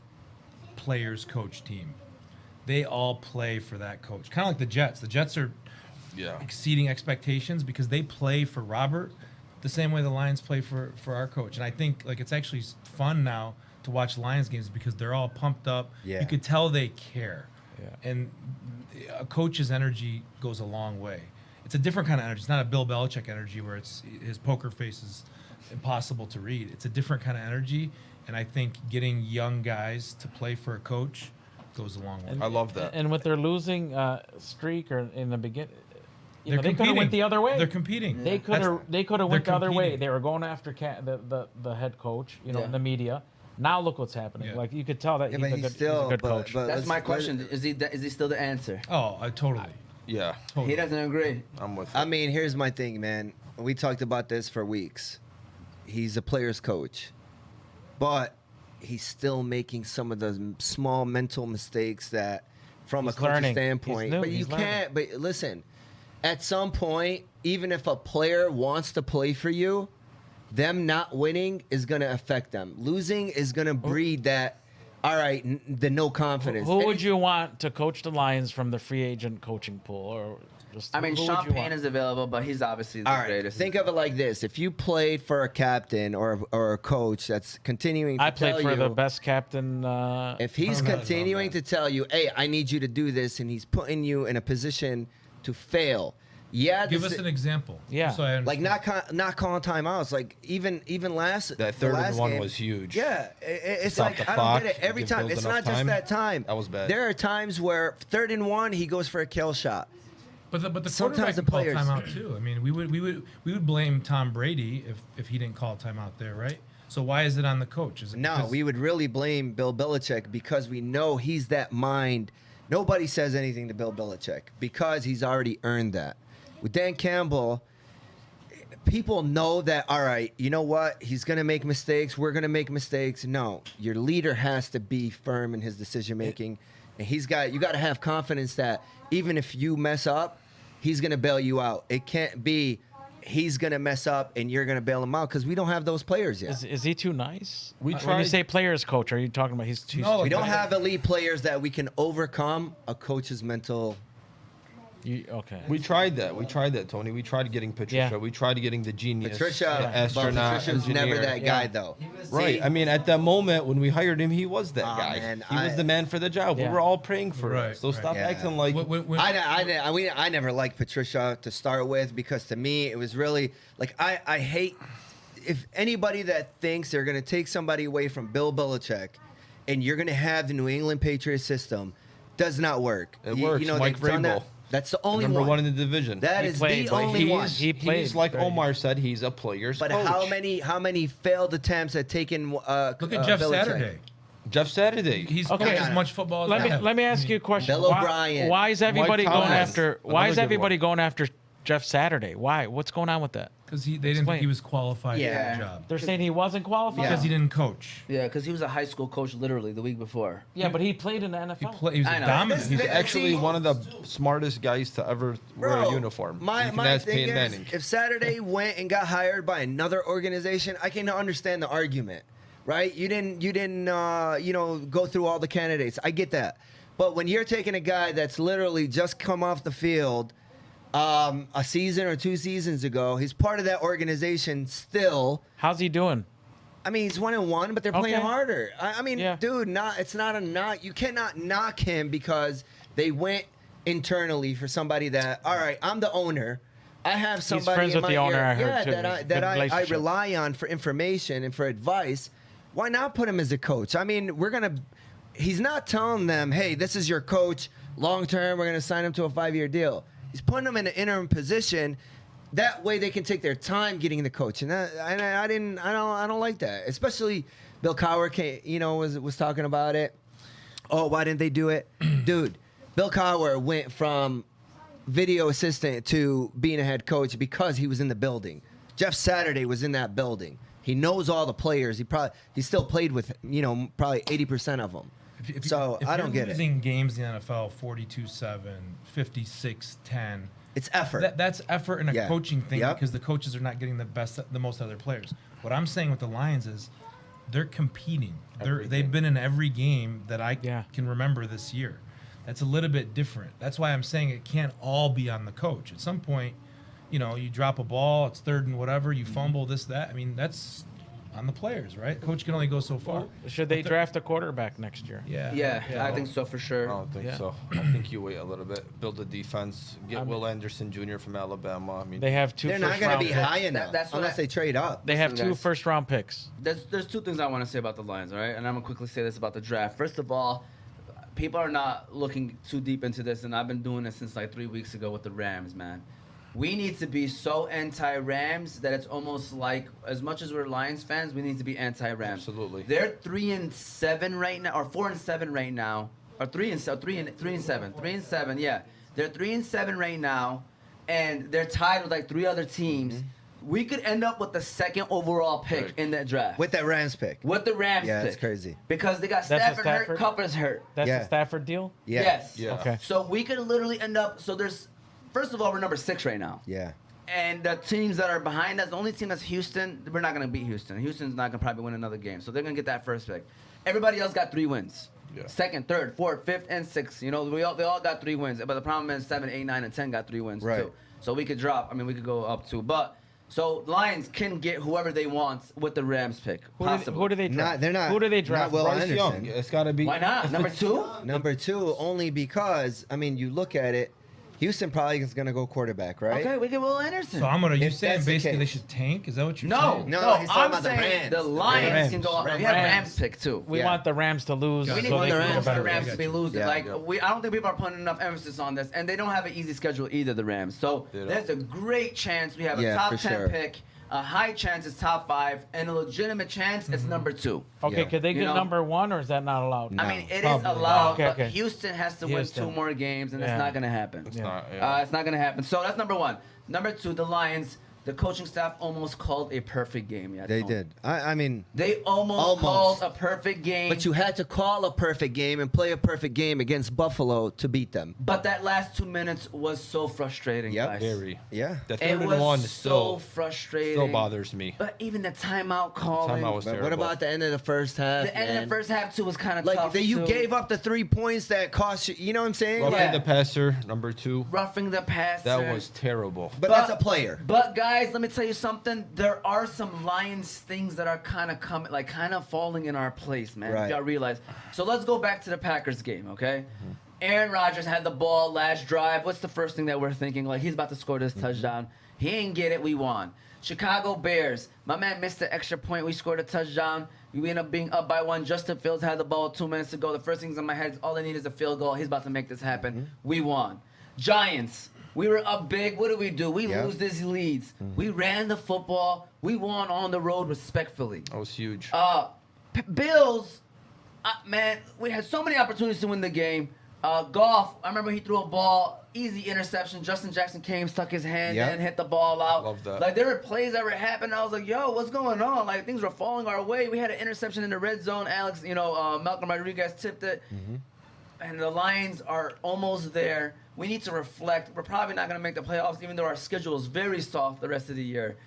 players coach team. They all play for that coach. Kind of like the Jets. The Jets are Yeah. exceeding expectations because they play for Robert the same way the Lions play for our coach. And I think like it's actually fun now to watch Lions games because they're all pumped up. Yeah. You could tell they care. Yeah. And a coach's energy goes a long way. It's a different kind of energy. It's not a Bill Belichick energy where it's his poker face is impossible to read. It's a different kind of energy. And I think getting young guys to play for a coach goes a long way. I love that. And with their losing streak or in the beginning, They're they could have competing. went the other way. They're competing. They could have. They could have went the they're other way. competing. They were going after the head coach. Yeah. The media. Now look what's happening. Yeah. Like you could tell that Yeah, he's, but a he's good, still. he's a good but, coach. but That's let's- my question. Is he still the answer? Oh, I totally. Yeah. totally. He doesn't agree. I'm with I it. mean, here's my thing, man. We talked about this for weeks. He's a player's coach, but he's still making some of the small mental mistakes that, from He's a coaching learning. standpoint. He's new. But you He's learning. can't. But listen, at some point, even if a player wants to play for you, them not winning is going to affect them. Losing is going to breed that. All right, the no confidence. Who And would you want to coach the Lions from the free agent coaching pool, or just? I mean, who Sean would you Payne want? is available, but he's obviously the All right, greatest. think of it like this: if you played for a captain or a coach that's continuing to I tell played for you, the best captain. if he's I'm not continuing about to tell you, "Hey, I need you to do this," and he's putting you in a position to fail, yeah, Give this us is- an example. Yeah. So I like understand. not calling timeouts. Like even last That the third last and one game, was huge. Yeah, it's Stop like the I clock, don't get it every give time. Bills It's enough not just time. that time. That was bad. There are times where 3rd and 1, he goes for a kill shot. But the Sometimes quarterback the can call players- timeout too. I mean, we would blame Tom Brady if he didn't call timeout there, right? So why is it on the coach? Is it No, because- we would really blame Bill Belichick because we know he's that mind. Nobody says anything to Bill Belichick because he's already earned that. With Dan Campbell, people know that, all right, you know what? He's going to make mistakes. We're going to make mistakes. No, your leader has to be firm in his decision making. And you got to have confidence that even if you mess up, he's going to bail you out. It can't be he's going to mess up and you're going to bail him out because we don't have those players yet. Is he too nice? We When you tried- say players coach, are you talking about he's too? No, We don't have elite players that we can overcome a coach's mental. Okay. We tried that, Tony. We tried getting Patricia. Yeah. We tried getting the genius, Patricia, the but astronaut, Patricia's never engineer. that guy, though. Right. See? I mean, at that moment when we hired him, he was that Aw, guy. man, He was the man for the job. Yeah. We were all praying for Right, it. So right. stop Yeah. acting like. I never liked Patricia to start with because to me it was really like I hate if anybody that thinks they're gonna take somebody away from Bill Belichick and you're gonna have the New England Patriots system does not work. It works. Mike they've done that. Vrabel. That's the only Number one one. in the division. That He is played, the but only one. He played. He's like very- Omar said. He's a player's But coach. how many failed attempts had taken? Look at Jeff Belichick? Saturday. Jeff Saturday. He's Okay. coached as much football as Let I me have. let me ask you a question. Bill Why- O'Brien. Why is everybody Mike going Thomas. after? Why Another is good everybody one. going after Jeff Saturday? Why? What's going on with that? Because they didn't Explain. think he was qualified Yeah. for the job. They're saying he wasn't qualified. Because he didn't coach. Yeah, because he was a high school coach literally the week before. Yeah, but he played in the He NFL. was I know. dominant. He's See, actually one of the smartest guys to ever wear a uniform. My you can ask thing Peyton is, Manning. if Saturday went and got hired by another organization, I can understand the argument, right? You didn't, go through all the candidates. I get that, but when you're taking a guy that's literally just come off the field, a season or 2 seasons ago, he's part of that organization still. How's he doing? I mean, he's 1-1, but they're playing Okay. harder. I mean, Yeah. dude, it's not a knock. You cannot knock him because they went internally for somebody that, all right, I'm the owner. I have somebody friends in with my the owner, ear, I heard, yeah, too. that Good I relationship. rely on for information and for advice. Why not put him as a coach? I mean, he's not telling them, hey, this is your coach long term. We're gonna sign him to a 5-year deal. He's putting them in an interim position. That way they can take their time getting the coach, and I don't like that. Especially Bill Cowher was talking about it. Oh, why didn't they do it, dude? Bill Cowher went from video assistant to being a head coach because he was in the building. Jeff Saturday was in that building. He knows all the players. He still played with probably 80% of them. If I don't you're get it. losing games in the NFL 42-7, 56-10. It's effort. That's effort and a Yeah. coaching thing Yep. because the coaches are not getting the most out of their players. What I'm saying with the Lions is they're competing. They've been in every game that I Yeah. can remember this year. That's a little bit different. That's why I'm saying it can't all be on the coach. At some point, you drop a ball, it's third and whatever, you fumble this, that. I mean, that's on the players, right? Coach can only go so far. Should they draft a quarterback next year? Yeah. Yeah, I think so for I sure. don't think Yeah. so. I think you wait a little bit, build a defense, get Will Anderson Jr. from Alabama. I mean, They have 2 They're not first going round to be picks. high enough that's what unless they trade up. They have Listen, 2 guys. first round picks. There's 2 things I want to say about the Lions, all right? And I'm going to quickly say this about the draft. First of all, people are not looking too deep into this, and I've been doing this since like 3 weeks ago with the Rams, man. We need to be so anti-Rams that it's almost like, as much as we're Lions fans, we need to be anti-Rams. Absolutely. They're 3-7 right now, or 4-7 right now, or 3-7. Yeah, they're 3-7 right now, and they're tied with like 3 other teams. We could end up with the 2nd overall pick Right. in that draft. With that Rams pick. With the Rams Yeah, pick. it's crazy. Because they got That's a Stafford hurt, Stafford? Cupper's hurt. That's Yeah. the Stafford deal? Yeah. Yes. Yeah. Okay. So we could literally end up, first of all, we're number 6 right now. Yeah. And the teams that are behind us, the only team that's Houston, we're not going to beat Houston. Houston's not going to probably win another game. So they're going to get that first pick. Everybody else got 3 wins. Yeah. 2nd, 3rd, 4th, 5th, and 6th. They all got 3 wins. But the problem is 7, 8, 9, and 10 got 3 wins Right. too. So we could we could go up 2. But so Lions can get whoever they want with the Rams pick. Who do they draft? They're not. Who do they not draft? Will Bryce Young. Anderson. It's got to be. Why not? Number 2? Number 2, only because you look at it. Houston probably is going to go quarterback, right? Okay, we get Will Anderson. So you If saying that's the basically they case. should tank? Is that what you're No, saying? No, no, he's talking I'm about the saying Rams. the Lions Rams. can go up. We Rams. have Rams pick too. We Yeah. want the Rams to lose. We need so the they can Rams, get better. Rams to be losing. Yeah. I don't think people are putting enough emphasis on this, and they don't have an easy schedule either. The Rams, so They don't. there's a great chance we have a Yeah, top for 10 sure. pick, a high chance it's top 5, and a legitimate chance it's number 2. Okay, Yeah. could they You get know- number 1, or is that not allowed? No. I mean, it is Probably. allowed, Okay, but okay. Houston has to Houston. win 2 more games, and Yeah. it's not going to happen. It's not. Yeah. It's not going to happen. So that's number 1. Number 2, the Lions. the coaching staff almost called a perfect game. Yeah, They Tony. did. I mean, They almost called a perfect game. but you had to call a perfect game and play a perfect game against Buffalo to beat them. But that last 2 minutes was so frustrating, Yep. guys. Very. Yeah. The It third and was one so still frustrating. bothers me. But even the timeout calling. Timeout was But terrible. what about the end of the first half? the end of man? the first half too was kind of Like tough. you too. gave up the 3 points that cost you. You know what I'm saying? Roughing Yeah. the passer, number 2. roughing the passer. That was terrible. But that's a player. But guys, let me tell you something. There are some Lions things that are kind of coming, like kind of falling in our place, man. Right. If y'all realize. So let's go back to the Packers game, okay? Aaron Rodgers had the ball last drive. What's the first thing that we're thinking? Like, he's about to score this touchdown. He ain't get it. We won. Chicago Bears. My man missed the extra point. We scored a touchdown. We end up being up by 1. Justin Fields had the ball 2 minutes to go. The first things in my head is all they need is a field goal. He's about to make this happen. We won. Giants. We were up big. What do? We Yeah. lose these leads. We ran the football. We won on the road respectfully. That was huge. Bills, man, we had so many opportunities to win the game. Goff, I remember he threw a ball, easy interception. Justin Jackson came, stuck his hand Yep. and hit the ball out. Love that. Like, there were plays that were happening. I was like, yo, what's going on? Like, things were falling our way. We had an interception in the red zone. Alex, Malcolm Rodriguez tipped it. And the Lions are almost there. We need to reflect. We're probably not going to make the playoffs, even though our schedule is very soft the rest of the year.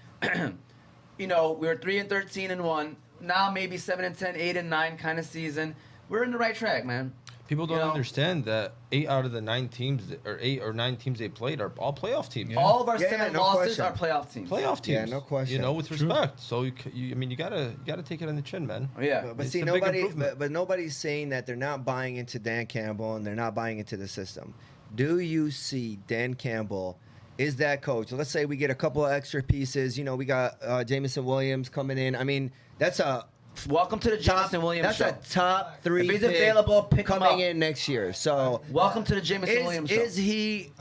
We were 3-13 and 1. Now maybe 7-10, 8-9 kind of season. We're in the right track, man. People don't you know- understand that 8 out of the 9 teams, or 8 or 9 teams they played, are all playoff teams. Yeah. All of our Yeah, 7 no losses question. are playoff teams. Playoff teams. Yeah, no question. You know, with True. respect. So you gotta take it on the chin, man. Yeah. But It's see, a big nobody, improvement. but nobody's saying that they're not buying into Dan Campbell and they're not buying into the system. Do you see Dan Campbell is that coach? Let's say we get a couple of extra pieces. We got Jamison Williams coming in. I mean, that's a Welcome to the top. Jameson Williams That's show. a top 3. If he's pick available, pick him coming up. in next year. So Welcome to the Jameson Williams show.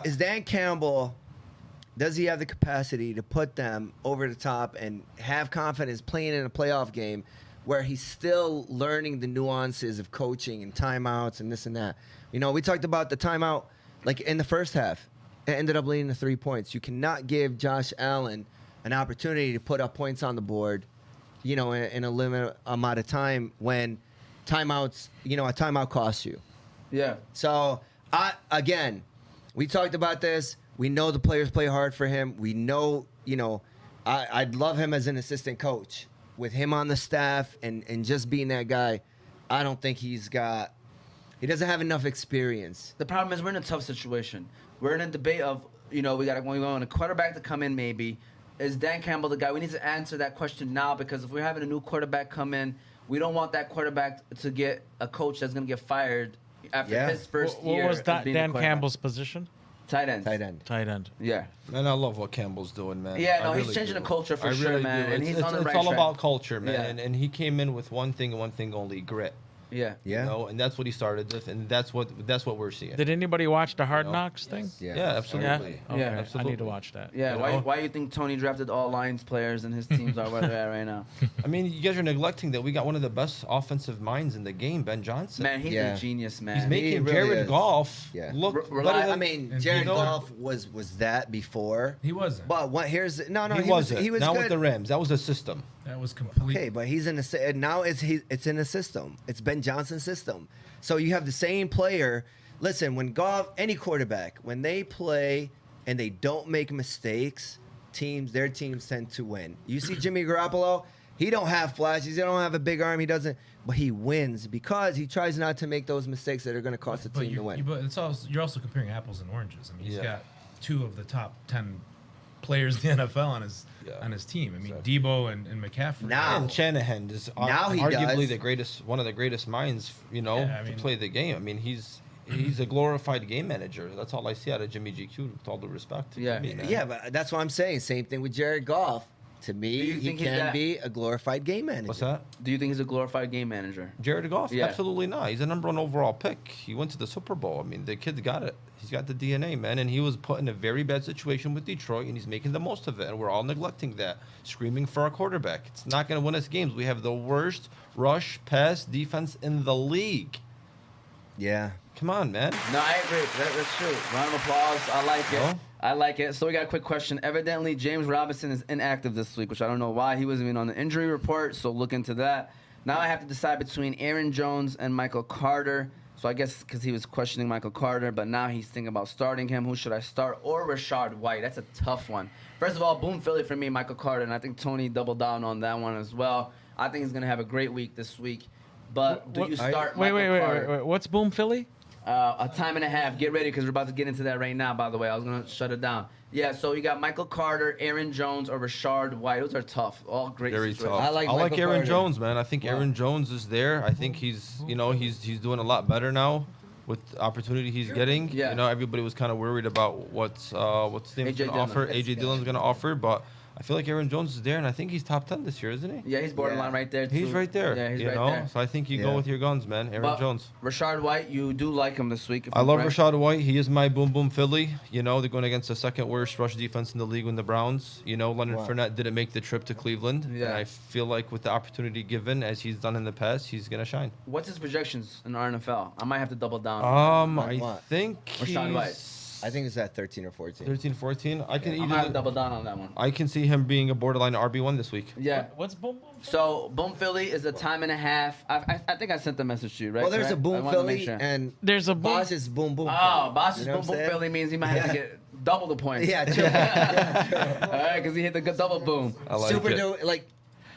is Dan Campbell? Does he have the capacity to put them over the top and have confidence playing in a playoff game where he's still learning the nuances of coaching and timeouts and this and that? We talked about the timeout like in the first half. It ended up leading to 3 points. You cannot give Josh Allen an opportunity to put up points on the board, in a limited amount of time when timeouts, a timeout costs you. Yeah. So, we talked about this. We know the players play hard for him. We know, I'd love him as an assistant coach. With him on the staff and just being that guy, I don't think he doesn't have enough experience. The problem is we're in a tough situation. We're in a debate of, we want a quarterback to come in maybe. Is Dan Campbell the guy? We need to answer that question now because if we're having a new quarterback come in, we don't want that quarterback to get a coach that's going to get fired after Yeah. his first What year. was as that being the Dan quarterback. Campbell's position? Tight end. Tight end. Tight end. Yeah. Man, I love what Campbell's doing, man. Yeah, I no, he's really changing do. the culture for I sure, really man, do. and It's, he's on the it's right all track. about culture, man. Yeah. And he came in with one thing and one thing only: grit. Yeah. Yeah. And that's what he started with, and that's what we're seeing. Did anybody watch the Hard know? Knocks thing? Yeah. Yeah, absolutely. Yeah. Yeah. Okay. I Absolutely. need to watch that. Yeah. You Why? know? Why do you think Tony drafted all Lions players and his teams are where they're at right now? I mean, you guys are neglecting that we got one of the best offensive minds in the game, Ben Johnson. Man, he's Yeah. a genius, man. He's making really Jared is. Goff Yeah. look Rely- better I than mean, And Jared you know- Goff was that before. He wasn't. But here's no, he he wasn't. he was Not good. with the Rams. That was a system. That was complete. Okay, but he's in a now it's in a system. It's Ben Johnson's system. So you have the same player. Listen, when Goff, any quarterback, when they play and they don't make mistakes, their teams tend to win. You see Jimmy Garoppolo, he don't have flashes, he don't have a big arm, he doesn't, but he wins because he tries not to make those mistakes that are going to cost the But team to win. you're also comparing apples and oranges. I mean, he's Yeah. got 2 of the top 10 players in the NFL on his team. I mean, Debo and McCaffrey. Now- And Shanahan is Now he arguably does. one of the greatest minds, Yeah, I mean- to play the game. I mean, he's a glorified game manager. That's all I see out of Jimmy GQ, with all due respect. to Yeah. Jimmy, man. Yeah, but that's what I'm saying. Same thing with Jared Goff. To Do me, you he think he's can that- be a glorified game manager. What's that? Do you think he's a glorified game manager? Jared Goff? Yeah. Absolutely not. He's a #1 overall pick. He went to the Super Bowl. I mean, the kid's got it. He's got the DNA, man. And he was put in a very bad situation with Detroit, and he's making the most of it. And we're all neglecting that, screaming for our quarterback. It's not going to win us games. We have the worst rush pass defense in the league. Yeah. Come on, man. No, I agree. That's true. Round of applause. I like it. Oh. I like it. So we got a quick question. Evidently, James Robinson is inactive this week, which I don't know why. He wasn't even on the injury report, so look into that. Now I have to decide between Aaron Jones and Michael Carter. So I guess because he was questioning Michael Carter, but now he's thinking about starting him. Who should I start? Or Rashad White? That's a tough one. First of all, boom Philly for me, Michael Carter, and I think Tony doubled down on that one as well. I think he's going to have a great week this week. But do you start Wait, Michael Carter? wait. What's Boom Philly? A time and a half. Get ready because we're about to get into that right now, by the way. I was going to shut it down. Yeah, so you got Michael Carter, Aaron Jones, or Rashard White. Those are tough. All great Very situations. tough. I like I like Michael Aaron Carter. Jones, man. I think Aaron Jones is there. I think he's he's doing a lot better now with the opportunity he's getting. Yeah. You know, everybody was kind of worried about what's the name AJ going to Dillon. offer. AJ Dillon's going to offer, but I feel like Aaron Jones is there, and I think he's top 10 this year, isn't he? Yeah, he's borderline right there, too. He's right there. Yeah, he's you right know? there. So I think you Yeah. go with your guns, man. Aaron But Jones. Rashard White, you do like him this week. If I I'm love correct. Rashad White. He is my boom boom Philly. You know, they're going against the second worst rush defense in the league with the Browns. You know, Leonard Fournette didn't make the trip to Cleveland. Yeah. And I feel like with the opportunity given, as he's done in the past, he's going to shine. What's his projections in our NFL? I might have to double down. I what? think Rashad White. he's I think it's at 13 or 14. 13, 14. I can I might have to either. double down on that one. I can see him being a borderline RB1 this week. Yeah. What's Boom Boom? So, Boom Philly is a time and a half. I think I sent the message to you, right? Well, there's a Correct? I boom wanted to make Philly sure. and There's a Boom. Bosh is boom boom. Oh, Philly. Bosh's You know Boom what Boom I'm saying? Philly means he might have to get double the points. Yeah, chill. All right, because he hit the good double boom. I like super it.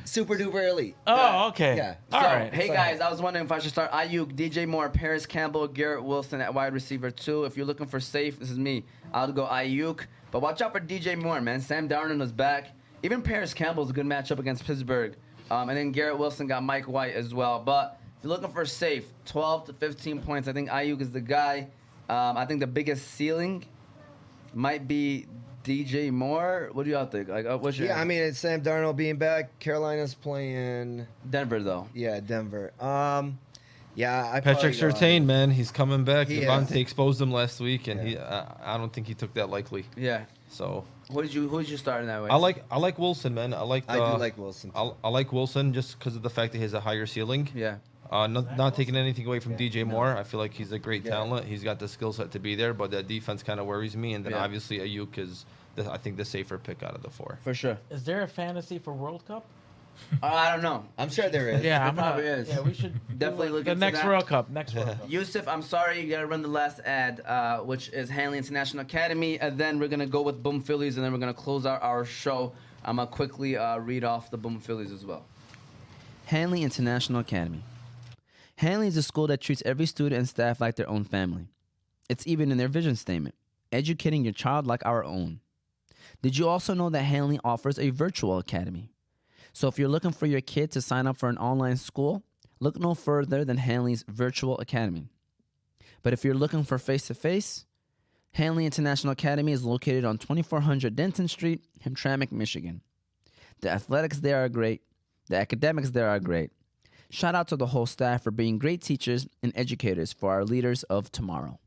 super duper elite. Oh, okay. Yeah. All So, right. hey guys, I was wondering if I should start Ayuk, DJ Moore, Paris Campbell, Garrett Wilson at wide receiver 2. If you're looking for safe, this is me. I'll go Ayuk. But watch out for DJ Moore, man. Sam Darnold is back. Even Paris Campbell's a good matchup against Pittsburgh. And then Garrett Wilson got Mike White as well. But if you're looking for safe, 12 to 15 points, I think Ayuk is the guy. I think the biggest ceiling might be DJ Moore. What do y'all think? Like, what's your Yeah, I mean, it's Sam Darnold being back. Carolina's playing, Denver though? Denver. Yeah, I Patrick probably go Surtain, man, he's coming back. He Devontae is. exposed him last week, and Yeah. I don't think he took that likely. Yeah. So Who did you start in that way? I like Wilson, man. I I do like Wilson. I like Wilson just because of the fact that he has a higher ceiling. Yeah. Not taking anything away from DJ Moore. I feel like he's a great Yeah. talent. He's got the skill set to be there, but that defense kind of worries me. And then Yeah. obviously Ayuk is, I think, the safer pick out of the 4. For sure. Is there a fantasy for World Cup? I don't know. I'm sure there is. Yeah, There I'm gonna. probably is. Yeah, we should Definitely do look the into next that. World Cup. Next World Cup. Yusuf, I'm sorry, you gotta run the last ad, which is Hanley International Academy, and then we're gonna go with Boom Phillies, and then we're gonna close out our show. I'm gonna quickly read off the Boom Phillies as well. Hanley International Academy. Hanley is a school that treats every student and staff like their own family. It's even in their vision statement, educating your child like our own. Did you also know that Hanley offers a virtual academy? So if you're looking for your kid to sign up for an online school, look no further than Hanley's Virtual Academy. But if you're looking for face-to-face, Hanley International Academy is located on 2400 Denton Street, Hamtramck, Michigan. The athletics there are great. The academics there are great. Shout out to the whole staff for being great teachers and educators for our leaders of tomorrow.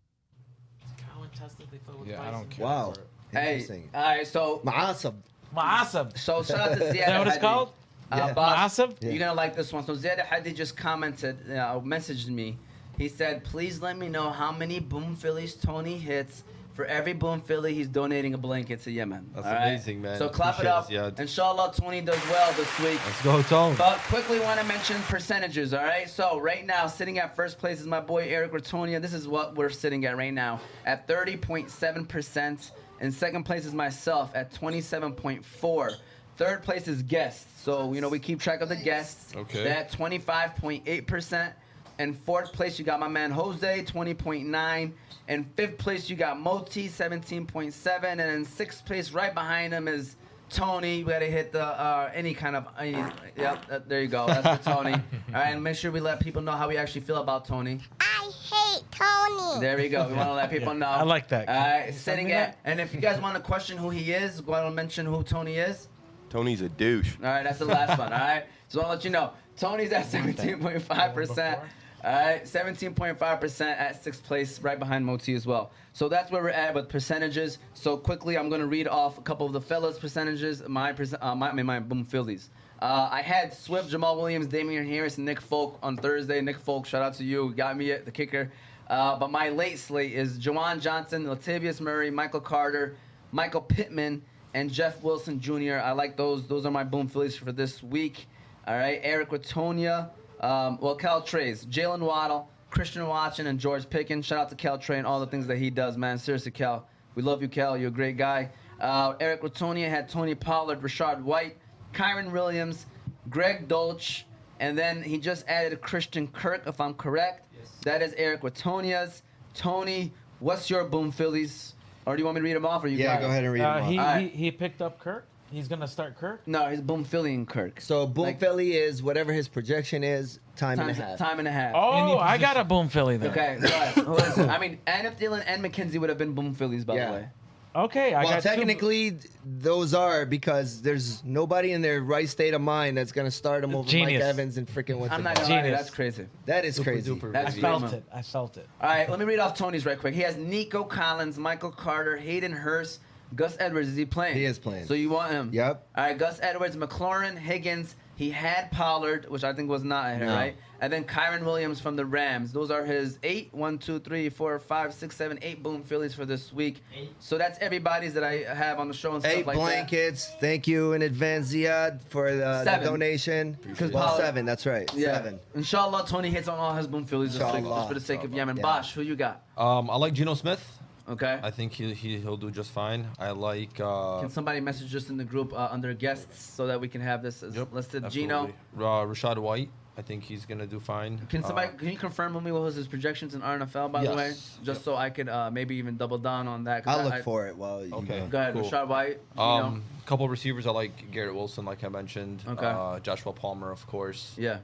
Yeah, I don't care. Wow. Hey, Interesting. all right, so Ma'asab. Ma'asab. shout out to Ziad. Is that what it's Hadi. called? Yeah. Bosh, Ma'asab? you're gonna like this one. So Ziad Hadi just commented, messaged me. He said, "Please let me know how many Boom Phillies Tony hits. For every Boom Philly, he's donating a blanket to Yemen." That's All right? amazing, man. So clap it Appreciate up. it, Ziad. Inshallah, Tony does well this week. Let's go, Tone. But quickly want to mention percentages, all right? So right now, sitting at first place is my boy Eric Ratonia. This is what we're sitting at right now, at 30.7%. And second place is myself at 27.4%. Third place is guests. So, you know, we keep track of the guests. Okay. They're at 25.8%. And fourth place, you got my man Jose, 20.9%. And fifth place, you got Moti, 17.7%. And in sixth place, right behind him is Tony. We got to hit the any kind of. There you go. That's for Tony. All right, and make sure we let people know how we actually feel about Tony. I hate Tony. There we go. We want to let people know. I like that. All right, Send sitting me at. And if you guys want to question who he is, go ahead and mention who Tony is. Tony's a douche. All right, that's the last one. All right, so I'll let you know. Tony's at 17.5%. All right, 17.5% at sixth place, right behind Moti as well. So that's where we're at with percentages. So quickly, I'm gonna read off a couple of the fellas' percentages. My Boom Phillies. I had Swift, Jamal Williams, Damian Harris, and Nick Folk on Thursday. Nick Folk, shout out to you. Got me at the kicker. But my late slate is Jawan Johnson, Latavius Murray, Michael Carter, Michael Pittman, and Jeff Wilson Jr. I like those. Those are my boom Phillies for this week. All right, Eric Ratonia, Cal Trays, Jalen Waddle, Christian Watson, and George Pickens. Shout out to Cal Trey and all the things that he does, man. Seriously, Cal. We love you, Cal. You're a great guy. Eric Ratonia had Tony Pollard, Rashard White, Kyron Williams, Greg Dolch, and then he just added Christian Kirk, if I'm correct. Yes. That is Eric Ratonia's. Tony, what's your boom Phillies? Or do you want me to read them off? Or you got go it? ahead and read them off. He picked up Kirk. He's gonna start Kirk. No, he's boom Philly and Kirk. So boom Philly is whatever his projection is, time and a half. Time and a half. Oh, I got a boom Philly then. Okay, go ahead. Who is it? I mean, Adam Thielen and McKenzie would have been boom Phillies, by the way. Okay, I Well, got technically, those are because there's nobody in their right state of mind that's going to start him over Genius. Mike Evans and freaking what's I'm it not called? gonna lie, Genius. that's crazy. That is crazy. duper. That's I felt dream. it. I felt it. All right, let me read off Tony's right quick. He has Nico Collins, Michael Carter, Hayden Hurst, Gus Edwards. Is he playing? He is playing. So you want him? Yep. All right, Gus Edwards, McLaurin, Higgins. He had Pollard, which I think was not here, No. right? And then Kyron Williams from the Rams. Those are his 8, 1, 2, 3, 4, 5, 6, 7, 8 boom Phillies for this week. So that's everybody's that I have on the show and stuff 8 like blankets. Thank you in advance, Ziad, for the 7. donation. Because Well, Pollard- 7, that's right. that. Yeah. 7. Inshallah, Tony hits on all his boom Phillies this week, Inshallah. just for the sake of Yemen. Yeah. Bosh, who you got? I like Geno Smith. Okay. I think he'll do just fine. I like. Can somebody message us in the group under guests so that we can have this as listed? Gino. absolutely. Rashad White. I think he's gonna do fine. Can you confirm with me what was his projections in RNFL, by the way? Yes. Just so I could maybe even double down on that. 'cause I'll look for it while you Okay. go. Go ahead, Cool. Rashad White. Gino. Couple receivers I like Garrett Wilson, like I mentioned. Okay. Joshua Palmer, of course. Yeah.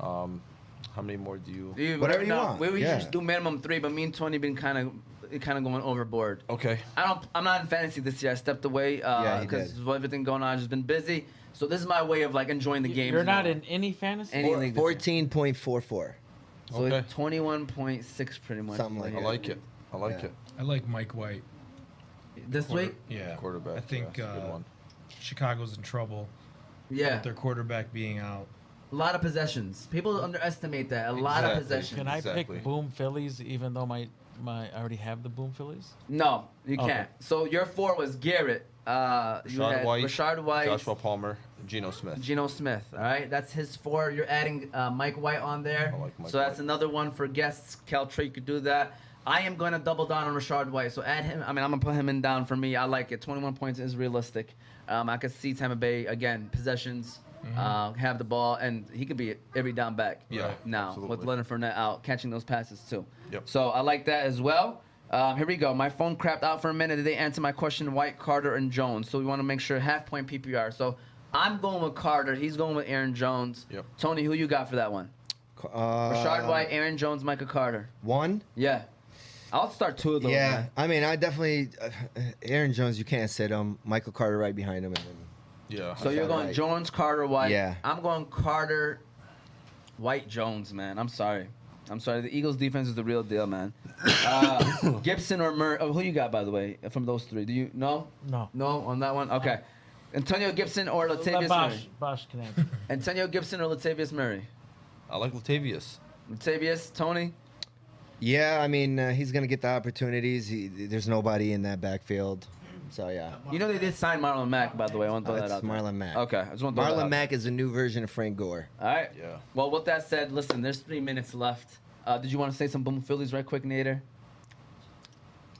How many more do you? Whatever you no, want, We yeah. just do minimum 3, but me and Tony been kind of going overboard. Okay. I'm not in fantasy this year. I stepped away Yeah, he because did. of everything going on. I've just been busy. So this is my way of like enjoying the game. You're not in any fantasy. Any league this year. 14.44. So Okay. it's 21.6 pretty much. Something like I that. like it. I like Yeah. it. I like Mike White. This week? Yeah. Quarterback. I think yeah, that's a good one. Chicago's in trouble Yeah. with their quarterback being out. A lot of possessions. People underestimate that. A lot of Exactly. possessions. Can I Exactly. pick boom Phillies even though my I already have the boom Phillies? No, you Okay. can't. So your 4 was Garrett. You had Rashard White, Joshua Palmer, Geno Smith. Geno Smith. All right, that's his 4. You're adding Mike White on there. I like Mike so that's White. another one for guests. Cal Trey could do that. I am going to double down on Rashard White. So add him. I mean, I'm going to put him in down for me. I like it. 21 points is realistic. I could see Tampa Bay, again, possessions, have the ball, and he could be every down back Yeah, now absolutely. with Leonard Fournette out, catching those passes too. Yep. So I like that as well. Here we go. My phone crapped out for a minute. Did they answer my question? White, Carter, and Jones. So we want to make sure half-point PPR. So I'm going with Carter. He's going with Aaron Jones. Yep. Tony, who you got for that one? Rashard White, Aaron Jones, Michael Carter. 1? Yeah. I'll start 2 of those. Yeah. man. I mean, I definitely. Aaron Jones, you can't sit him. Michael Carter right behind him. And then, Yeah. So you're going White. Jones, Carter, White. Yeah. I'm going Carter, White, Jones, man. I'm sorry. The Eagles' defense is the real deal, man. Gibson or Murray. Oh, who you got, by the way, from those 3? Do you know? No. No on that one? Okay. Antonio Gibson or Latavius Murray? Bosh can answer. Antonio Gibson or Latavius Murray? I like Latavius. Latavius, Tony? yeah, I mean, he's going to get the opportunities. There's nobody in that backfield. So, yeah. You know they did sign Marlon Mack, by the way. I want to throw that That's out there. Marlon Mack. Okay. I just want to throw that Marlon out Mack is a new version of Frank Gore. there. All right. Yeah. Well, with that said, listen, there's 3 minutes left. Did you want to say some boom Phillies right quick, Nader?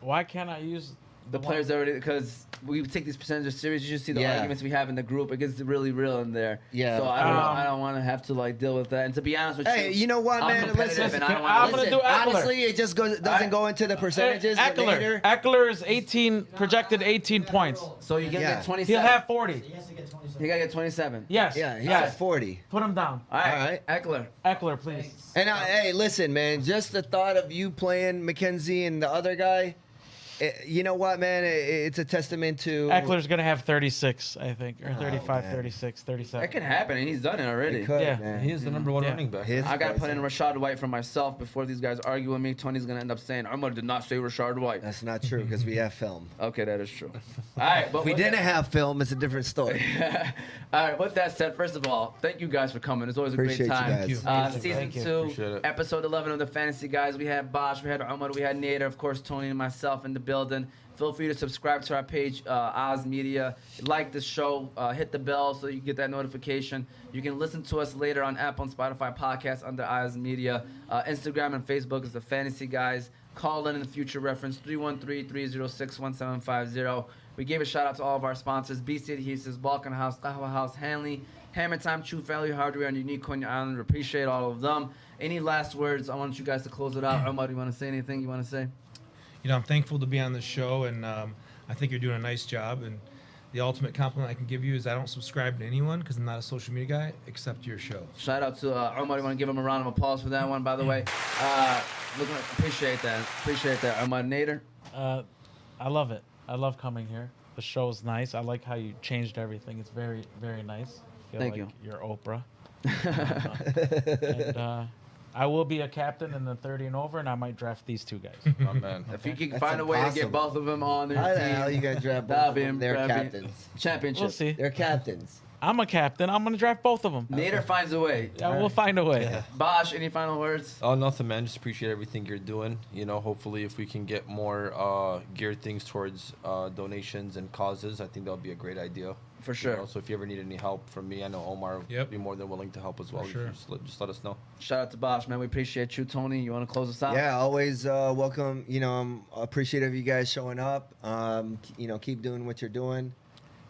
Why can't I use The players already, because we take these percentages serious. You should see the Yeah. arguments we have in the group. It gets really real in there. Yeah. So I don't want to have to like deal with that. And to be honest with Hey, you know what, I'm man? competitive Listen, and I don't I'm want gonna to. do Eckler. honestly, it just doesn't go into the percentages. but later- Eckler is 18 projected 18 points. So you Yeah. get 27. He'll have 40. You gotta get 27. Yes. Yeah, he's yes. at 40. Put him down. All right. All right. Eckler. Eckler, please. And hey, listen, man, just the thought of you playing McKenzie and the other guy, You know what, man? It's a testament to Eckler's going to have 36, I think, or Oh, 35, man. 36, 37. That can happen, and he's done it already. It could, Yeah. man. He is the number one Yeah. running back. His I gotta put price- in Rashad White for myself before these guys argue with me. Tony's gonna end up saying Omar did not say Rashad White. That's not true because we have film. Okay, that is true. All right, but If we with didn't that- have film, it's a different story. All right, with that said, first of all, thank you guys for coming. It's always a Appreciate great you time. guys. Thank you. Season Thank you. 2, Appreciate it. episode 11 of the Fantasy Guys. We had Bosh, we had Omar, we had Nader, of course, Tony and myself in the building. Feel free to subscribe to our page, Oz Media. Like the show, hit the bell so you get that notification. You can listen to us later on Apple and Spotify podcasts under Oz Media. Instagram and Facebook is the Fantasy Guys. Call in the future reference 313-306-1750. We gave a shout out to all of our sponsors: BC Adhesives, Balkan House, Kahwa House, Hanley, Hammer Time, True Value Hardware, and Unique Coney Island. We appreciate all of them. Any last words? I want you guys to close it out. Omar, you want to say anything you want to say? You know, I'm thankful to be on the show, and I think you're doing a nice job. And the ultimate compliment I can give you is I don't subscribe to anyone because I'm not a social media guy except your show. Shout out to Omar. You want to give him a round of applause for that one, by the way. Appreciate that. Appreciate that. Omar, Nader. I love it. I love coming here. The show is nice. I like how you changed everything. It's very, very nice. Feel Thank like you. You're Oprah. And, I will be a captain in the 30 and over, and I might draft these two guys. My man. If you can That's find a way to get impossible. both of them on their How the team, hell you gonna draft both that'd of be them? They're that'd be captains. Championship. We'll see. They're captains. I'm a captain. I'm going to draft both of them. Nader finds a way. We'll find a way. Bosh, any final words? Oh, nothing, man. Just appreciate everything you're doing. You know, hopefully, if we can get more geared things towards donations and causes, I think that'll be a great idea. For sure. You know, so if you ever need any help from me, I know Omar would Yep. be more than willing to help as well. sure. Just let us know. Shout out to Bosh, man. We appreciate you, Tony. You want to close us out? Yeah, always welcome. You know, I'm appreciative of you guys showing up. You know, keep doing what you're doing.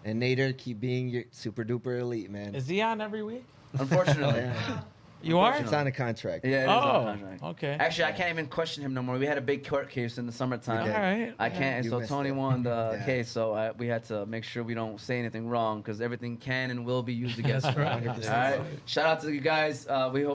And Nader, keep being your super duper elite, man. Is he on every week? Unfortunately. Yeah. You are? It's on a contract. Yeah, it is on Oh, contract. okay. Actually, I can't even question him no more. We had a big court case in the summertime. All right. I can't, and You so missed Tony it. won the Yeah. case, so we had to make sure we don't say anything wrong because everything can and will be used against That's him. right. All right. Shout out to you guys. We hope.